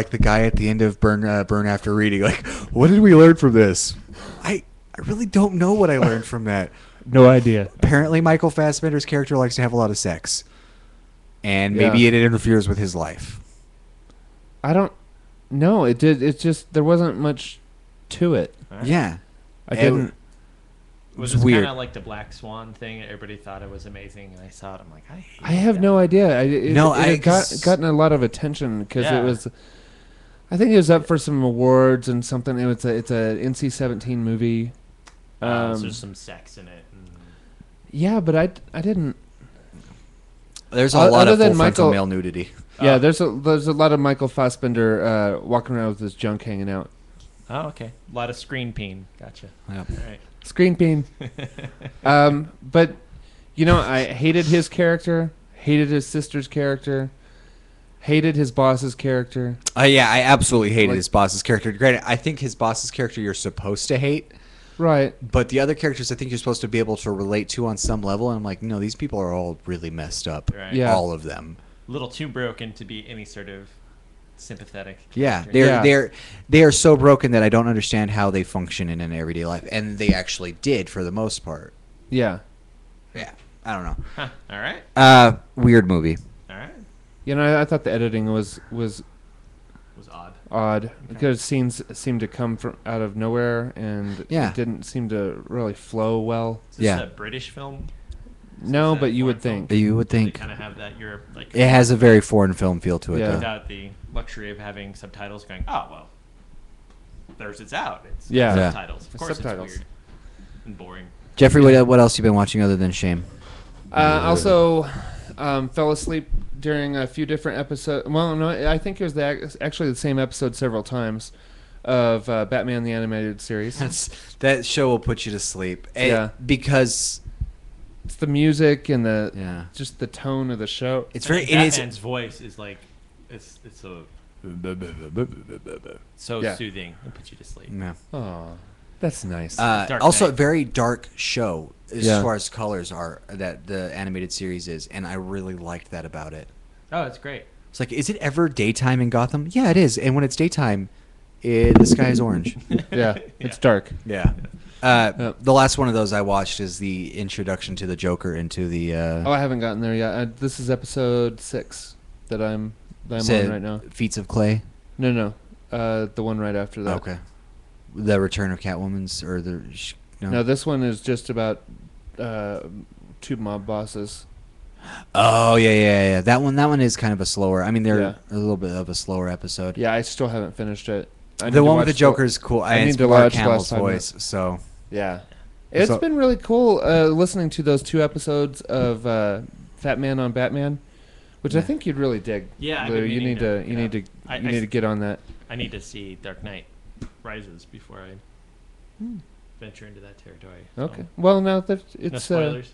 the guy at the end of Burn After Reading. Like, what did we learn from this? I really don't know what I learned from that. No idea. Apparently, Michael Fassbender's character likes to have a lot of sex, and maybe it interferes with his life. I don't know. It did. It's just there wasn't much to it. Yeah. I didn't. Was It's this weird. kind of like the Black Swan thing? Everybody thought it was amazing, and I saw it. I'm like, I have no idea. It had cause- gotten a lot of attention because Yeah. it was. I think it was up for some awards and something. It's a NC-17 movie. So there's some sex in it. And Yeah, but I didn't. There's a Other lot of than full frontal Michael- male nudity. Yeah, there's a lot of Michael Fassbender walking around with his junk hanging out. Oh, okay. A lot of screen peen. Gotcha. Yeah. All right. Screen peen. But I hated his character, hated his sister's character, hated his boss's character. Yeah, I absolutely hated Like- his boss's character. Granted, I think his boss's character you're supposed to hate, Right. but the other characters I think you're supposed to be able to relate to on some level. And I'm like, no, these people are all really messed up. Right. Yeah. All of them. A little too broken to be any sort of sympathetic. Yeah, character. they are so broken that I don't understand how they function in an everyday life, and they actually did for the most part. Yeah. Yeah, I don't know. Huh. All right. Weird movie. All right. I thought the editing was Was odd. odd because scenes seemed to come from out of nowhere and Yeah. it didn't seem to really flow well. Is this Yeah. a British film? No, that but you foreign would film? think. You would They think kind of have that Europe like. it has a very foreign film feel to it. Yeah. Though. Without the luxury of having subtitles going. Oh well. It's out. It's Yeah. Yeah. subtitles. Of It's course, subtitles. it's weird and boring. Jeffrey, what else you been watching other than Shame? Also, fell asleep during a few different episodes. Well, no, I think it was actually the same episode several times of Batman the Animated Series. That show will put you to sleep. Yeah. Because It's the music and yeah, just the tone of the show. it's very. And It is. Batman's voice is like it's so Yeah. soothing and puts you to sleep. Yeah. Oh, that's nice. Dark Also, a Knight. very dark show as Yeah. far as colors are that the animated series is, and I really liked that about it. Oh, it's great. It's like, is it ever daytime in Gotham? Yeah, it is. And when it's daytime, the sky is orange. yeah, it's dark. Yeah. The last one of those I watched is the introduction to the Joker into the. Oh, I haven't gotten there yet. This is episode 6 that I'm said on right now. Feats of Clay. No, the one right after that. Okay. The Return of Catwoman's or the. No, this one is just about 2 mob bosses. Oh yeah. That one is kind of a slower. I mean, they're Yeah. a little bit of a slower episode. Yeah, I still haven't finished it. I need The to one with the watch Joker is cool. I and need it's to Mark watch Hamill's last time voice. So Yeah. It's So- been really cool listening to those 2 episodes of Fat Man on Batman, which I Yeah. think you'd really dig. Yeah, I've Lou. been you meaning need to to- you yeah. need to I- you I need s- to get on that. I need to see Dark Knight Rises before I venture into that territory. So. Okay. Well, no, No it's spoilers.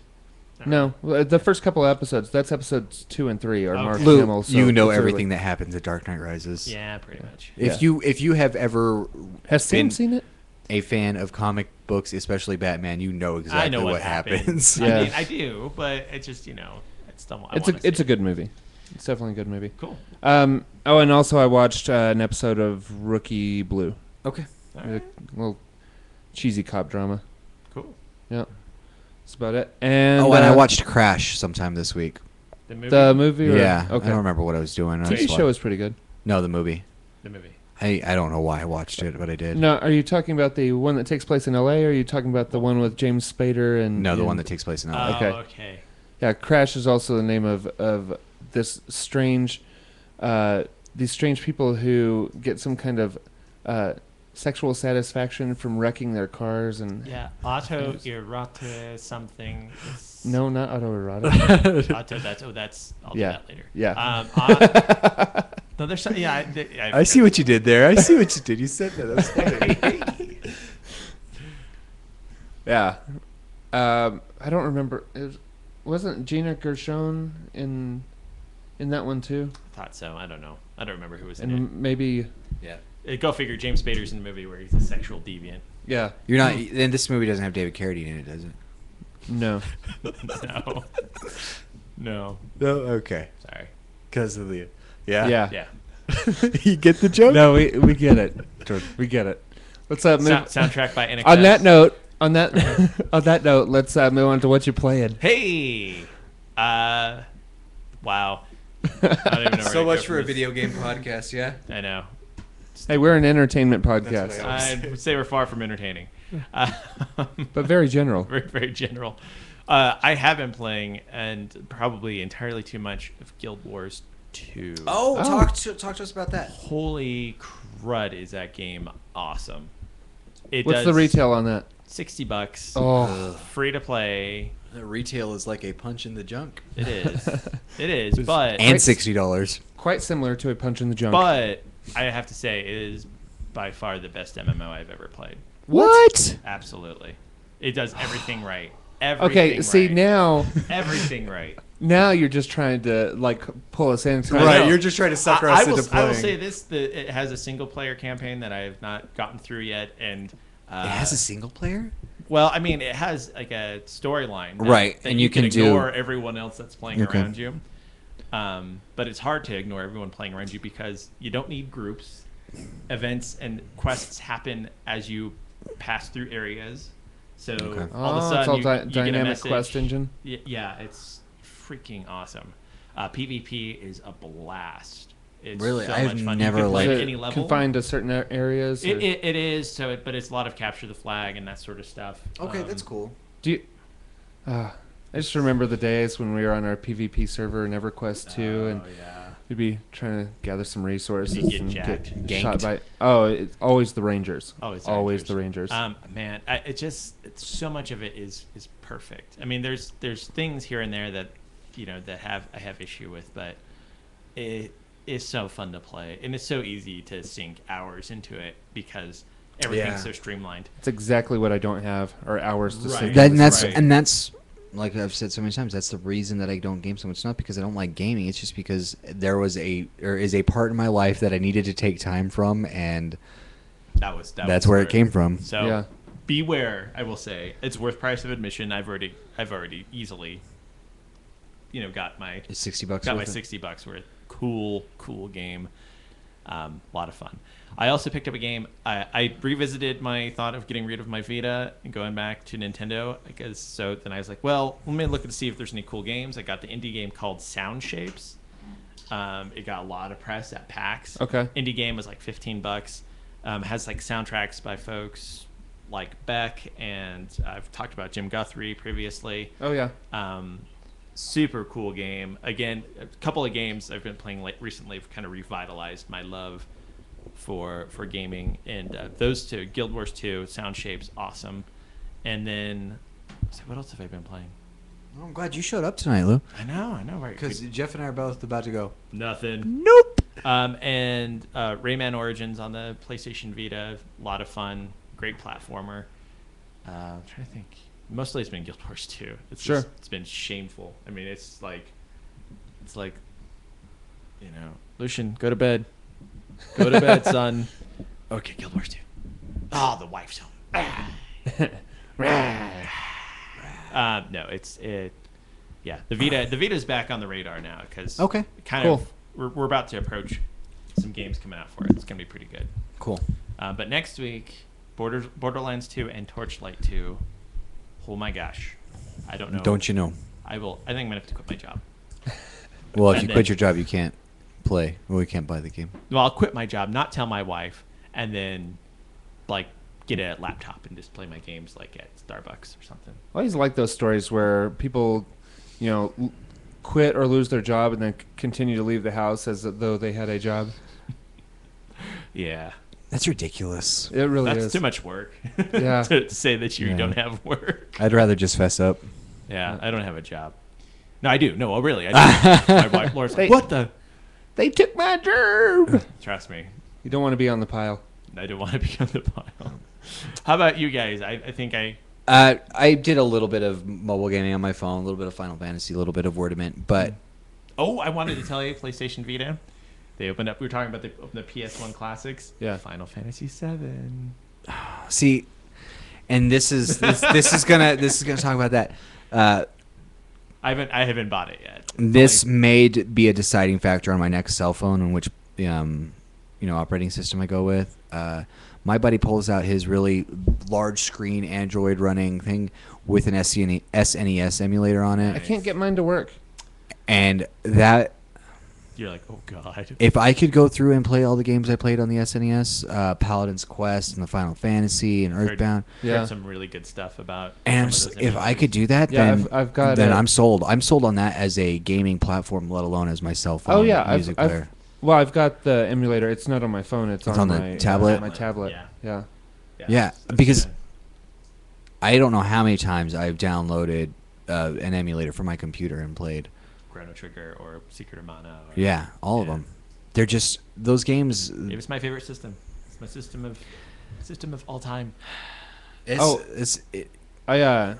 no. The first couple of episodes. That's episodes 2 and 3 are Okay. Mark Lou, Hamill. So you know it's everything early. that happens at Dark Knight Rises. Yeah, pretty much. If Yeah. you have ever Has Sam been seen it? a fan of comic books, especially Batman, you know exactly I know what happens. Yeah. I mean, I do, but it's just it's still. It's a good movie. It's definitely a good movie. Cool. Oh, and also I watched an episode of Rookie Blue. Okay. All A right. little cheesy cop drama. Cool. Yeah. That's about it. And And I watched Crash sometime this week. The movie. the movie. Or, Yeah. Okay. I don't remember what I was doing. I TV just show wa- is pretty good. No, the movie. The movie. I don't know why I watched it, but I did. No, are you talking about the one that takes place in L.A. or are you talking about the one with James Spader and? No, the and- one that takes place in Oh, LA. Okay. okay. Yeah, Crash is also the name of this strange, these strange people who get some kind of sexual satisfaction from wrecking their cars and. Yeah, autoerotic something. No, not autoerotic. Auto. That's. I'll Yeah. do that later. Yeah. No, there's some. Yeah, I see what you did there. I see what you did. You said that. That's funny. Yeah. I don't remember. Wasn't Gina Gershon in that one too? thought so. I don't know. I don't remember who was in And maybe. Yeah. it. Go figure. James Spader's in the movie where he's a sexual deviant. Yeah. You're not. And this movie doesn't have David Carradine in it, does it? No. No. No. No. Okay. Sorry. Because of the. Yeah. Yeah. Yeah. You get the joke? No, we get it. George. We get it. Let's move. Soundtrack by Anna On that Kress. note, on that note, let's move on to what you playing. Hey. Wow. I don't even know where So to much go for a from this. video game podcast, yeah? I know. Hey, we're an entertainment That's podcast. what I always I would say we're far from entertaining. But very general. Very, very general. I have been playing, and probably entirely too much, of Guild Wars 2. Talk to us about that. Holy crud, is that game awesome. What's the retail on that? $60. Oh. Free to play. The retail is like a punch in the junk. It is. It is, but... And $60. Quite similar to a punch in the junk. But I have to say, it is by far the best MMO I've ever played. What? Absolutely. It does everything right. Okay, see, right. now... Everything right. Now you're just trying to, like, pull us in. Right, you're just trying to sucker us into playing. I will say this, it has a single-player campaign that I have not gotten through yet, and... it has a single player? Well, I mean, it has, like, a storyline. Right, that and you can ignore do... everyone else that's playing around you. But it's hard to ignore everyone playing around you because you don't need groups. Events and quests happen as you pass through areas. So all of a sudden, it's all you dynamic get a message. quest engine. Yeah, it's freaking awesome. PvP is a blast. It's really, so I've much fun. never you can play like at any level. Confined to certain areas. It is but it's a lot of capture the flag and that sort of stuff. Okay, that's cool. Do you? I just remember the days when we were on our PvP server in EverQuest 2, and we'd be trying to gather some resources and get shot by. Oh, it's always the Rangers. Always the Rangers. Man, it's so much of it is perfect. I mean, there's things here and there that I have issue with, but it is so fun to play, and it's so easy to sink hours into it because everything's so streamlined. It's exactly what I don't have, are hours to sink. That's like I've said so many times, that's the reason that I don't game so much. It's not because I don't like gaming. It's just because there is a part in my life that I needed to take time from, and that's where it came from. So beware. I will say it's worth price of admission. I've already easily, got my $60. Got my $60 worth. Cool game. A lot of fun. I also picked up a game. I revisited my thought of getting rid of my Vita and going back to Nintendo. Then I was like, well, let me look to see if there's any cool games. I got the indie game called Sound Shapes. It got a lot of press at PAX. Okay. Indie game was like $15. Has like soundtracks by folks like Beck, and I've talked about Jim Guthrie previously. Oh yeah. Super cool game. Again, a couple of games I've been playing recently have kind of revitalized my love for gaming, and those two, Guild Wars 2, Sound Shapes, awesome. And then, what else have I been playing? Oh, I'm glad you showed up tonight, Lou. I know, right? Because Jeff and I are both about to go. Nothing. Nope. And Rayman Origins on the PlayStation Vita, a lot of fun, great platformer. I'm trying to think. Mostly it's been Guild Wars 2. It's been shameful. I mean, it's like, Lucian, go to bed. Go to bed, son. Okay, Guild Wars 2. Oh, the wife's home. No, the Vita's back on the radar now because we're about to approach some games coming out for it. It's gonna be pretty good. Cool. But next week, Borderlands 2 and Torchlight 2. Oh my gosh, I don't know. Don't you know? I think I'm gonna have to quit my job. Well, if you quit your job, you can't play, or we can't buy the game. Well, I'll quit my job, not tell my wife, and then get a laptop and just play my games at Starbucks or something. I always like those stories where people, quit or lose their job and then continue to leave the house as though they had a job. Yeah. That's ridiculous. It really is. That's too much work. Yeah. to say that you don't have work. I'd rather just fess up. Yeah, I don't have a job. No, I do. No, really, I do. My wife, Laura's like, what the? They took my job. Trust me. You don't want to be on the pile. I don't want to be on the pile. How about you guys? I think I did a little bit of mobile gaming on my phone, a little bit of Final Fantasy, a little bit of Wordament, but... Oh, I wanted to tell you, PlayStation Vita. They opened up. We were talking about the PS1 classics. Yeah. Final Fantasy 7. See, and this is gonna talk about that. I haven't bought it yet. This may be a deciding factor on my next cell phone, on which operating system I go with. My buddy pulls out his really large screen Android running thing with an SNES emulator on it. I can't get mine to work. And that... you're like, oh god. If I could go through and play all the games I played on the SNES, Paladin's Quest and the Final Fantasy and Earthbound, Heard some really good stuff about. and some of those if I emulators. could do that, Yeah, then I'm sold. I'm sold on that as a gaming platform, let alone as my cell phone. Oh yeah, music player. I've got the emulator. It's not on my phone. It's on the my tablet? my tablet. Yeah. Yeah. Because I don't know how many times I've downloaded an emulator for my computer and played. Chrono Trigger or Secret of Mana. Yeah, all of them. They're just those games. It was my favorite system. It's my system of all time. We're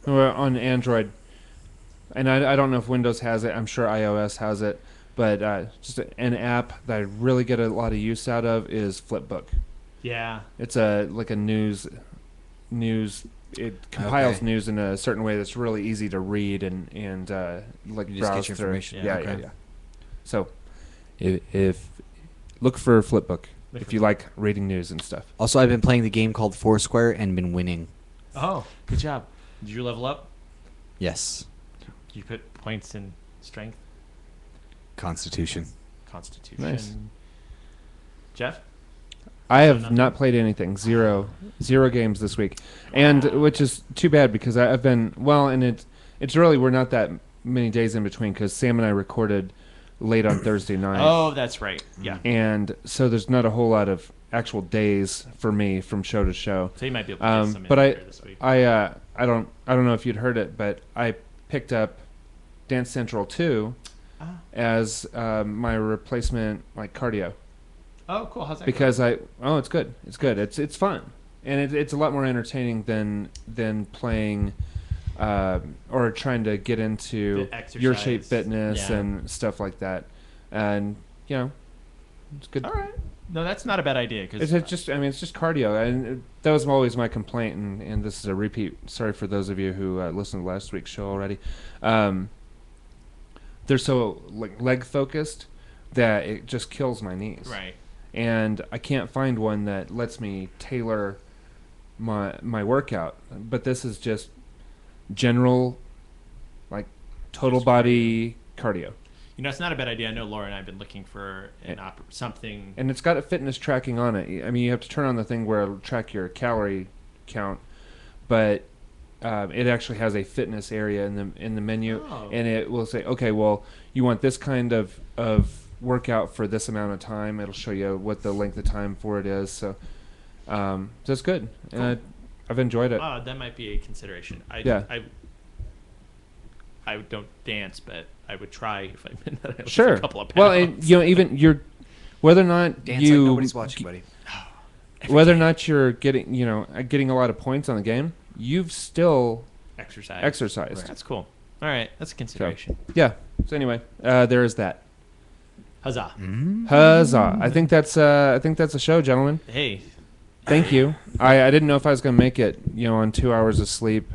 on Android, and I don't know if Windows has it. I'm sure iOS has it, but just an app that I really get a lot of use out of is Flipbook. Yeah. It's like a news. It compiles news in a certain way that's really easy to read and like you just browse get your through. information. Yeah. So, if look for Flipbook if you like reading news and stuff. Also, I've been playing the game called Foursquare and been winning. Oh, good job. Did you level up? Yes. You put points in strength, Constitution. Nice. Jeff? I have not played anything. Zero games this week, and which is too bad because I've been and it's really we're not that many days in between because Sam and I recorded late on Thursday night. Oh, that's right. Yeah. And so there's not a whole lot of actual days for me from show to show. So you might be able to get some in but there this week. I don't know if you'd heard it, but I picked up Dance Central 2 as my replacement like cardio. Oh, cool. How's that because going? it's good. It's good. It's fun, and it's a lot more entertaining than playing or trying to get into Your Shape Fitness and stuff like that. And it's good. All right. No, that's not a bad idea because it's just cardio, and that was always my complaint. And this is a repeat. Sorry for those of you who listened to last week's show already. They're so like leg focused that it just kills my knees. Right. And I can't find one that lets me tailor my workout. But this is just general, like total body cardio. It's not a bad idea. I know Laura and I have been looking for something. And it's got a fitness tracking on it. I mean, you have to turn on the thing where it'll track your calorie count, but it actually has a fitness area in the menu, and it will say, okay, well, you want this kind of workout for this amount of time. It'll show you what the length of time for it is. So it's good. Cool. And I've enjoyed it. That might be a consideration. I don't dance, but I would try if I lose sure. a couple of pounds. Well, even you're whether or not dance like nobody's watching, buddy. Whether or not you're getting a lot of points on the game, you've still exercised. Right. That's cool. All right, that's a consideration. So anyway, there is that. Huzzah! Huzzah! I think that's a show, gentlemen. Hey, thank you. I didn't know if I was going to make it, on 2 hours of sleep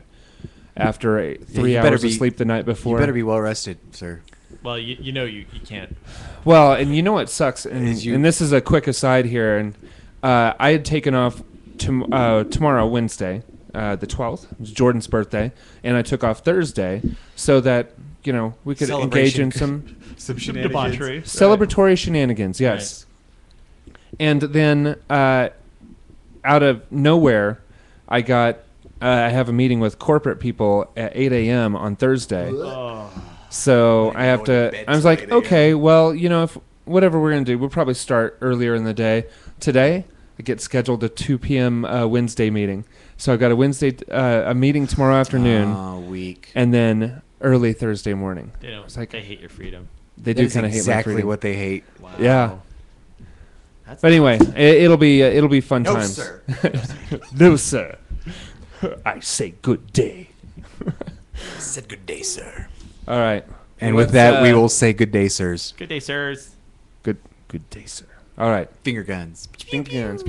after 3 hours of sleep the night before. You better be well rested, sir. Well, you can't. Well, and you know what sucks, and this is a quick aside here, and I had taken off tomorrow, Wednesday, the 12th. It was Jordan's birthday, and I took off Thursday so that we could engage in some debauchery, celebratory shenanigans. Yes, right. And then out of nowhere, I have a meeting with corporate people at 8 a.m. on Thursday. Oh. So I have to. I was like, okay, well, if whatever we're gonna do, we'll probably start earlier in the day. Today, I get scheduled a 2 p.m. Wednesday meeting. So I've got a meeting tomorrow afternoon. Week. And then early Thursday morning. They hate your freedom. They do kind of hate my freedom. Exactly what they hate. Wow. Yeah. But anyway, it'll be fun times. Sir. No, sir. I say good day. I said good day, sir. All right. And with that, we will say good day, sirs. Good day, sirs. Good day, sir. All right. Finger guns. Finger guns.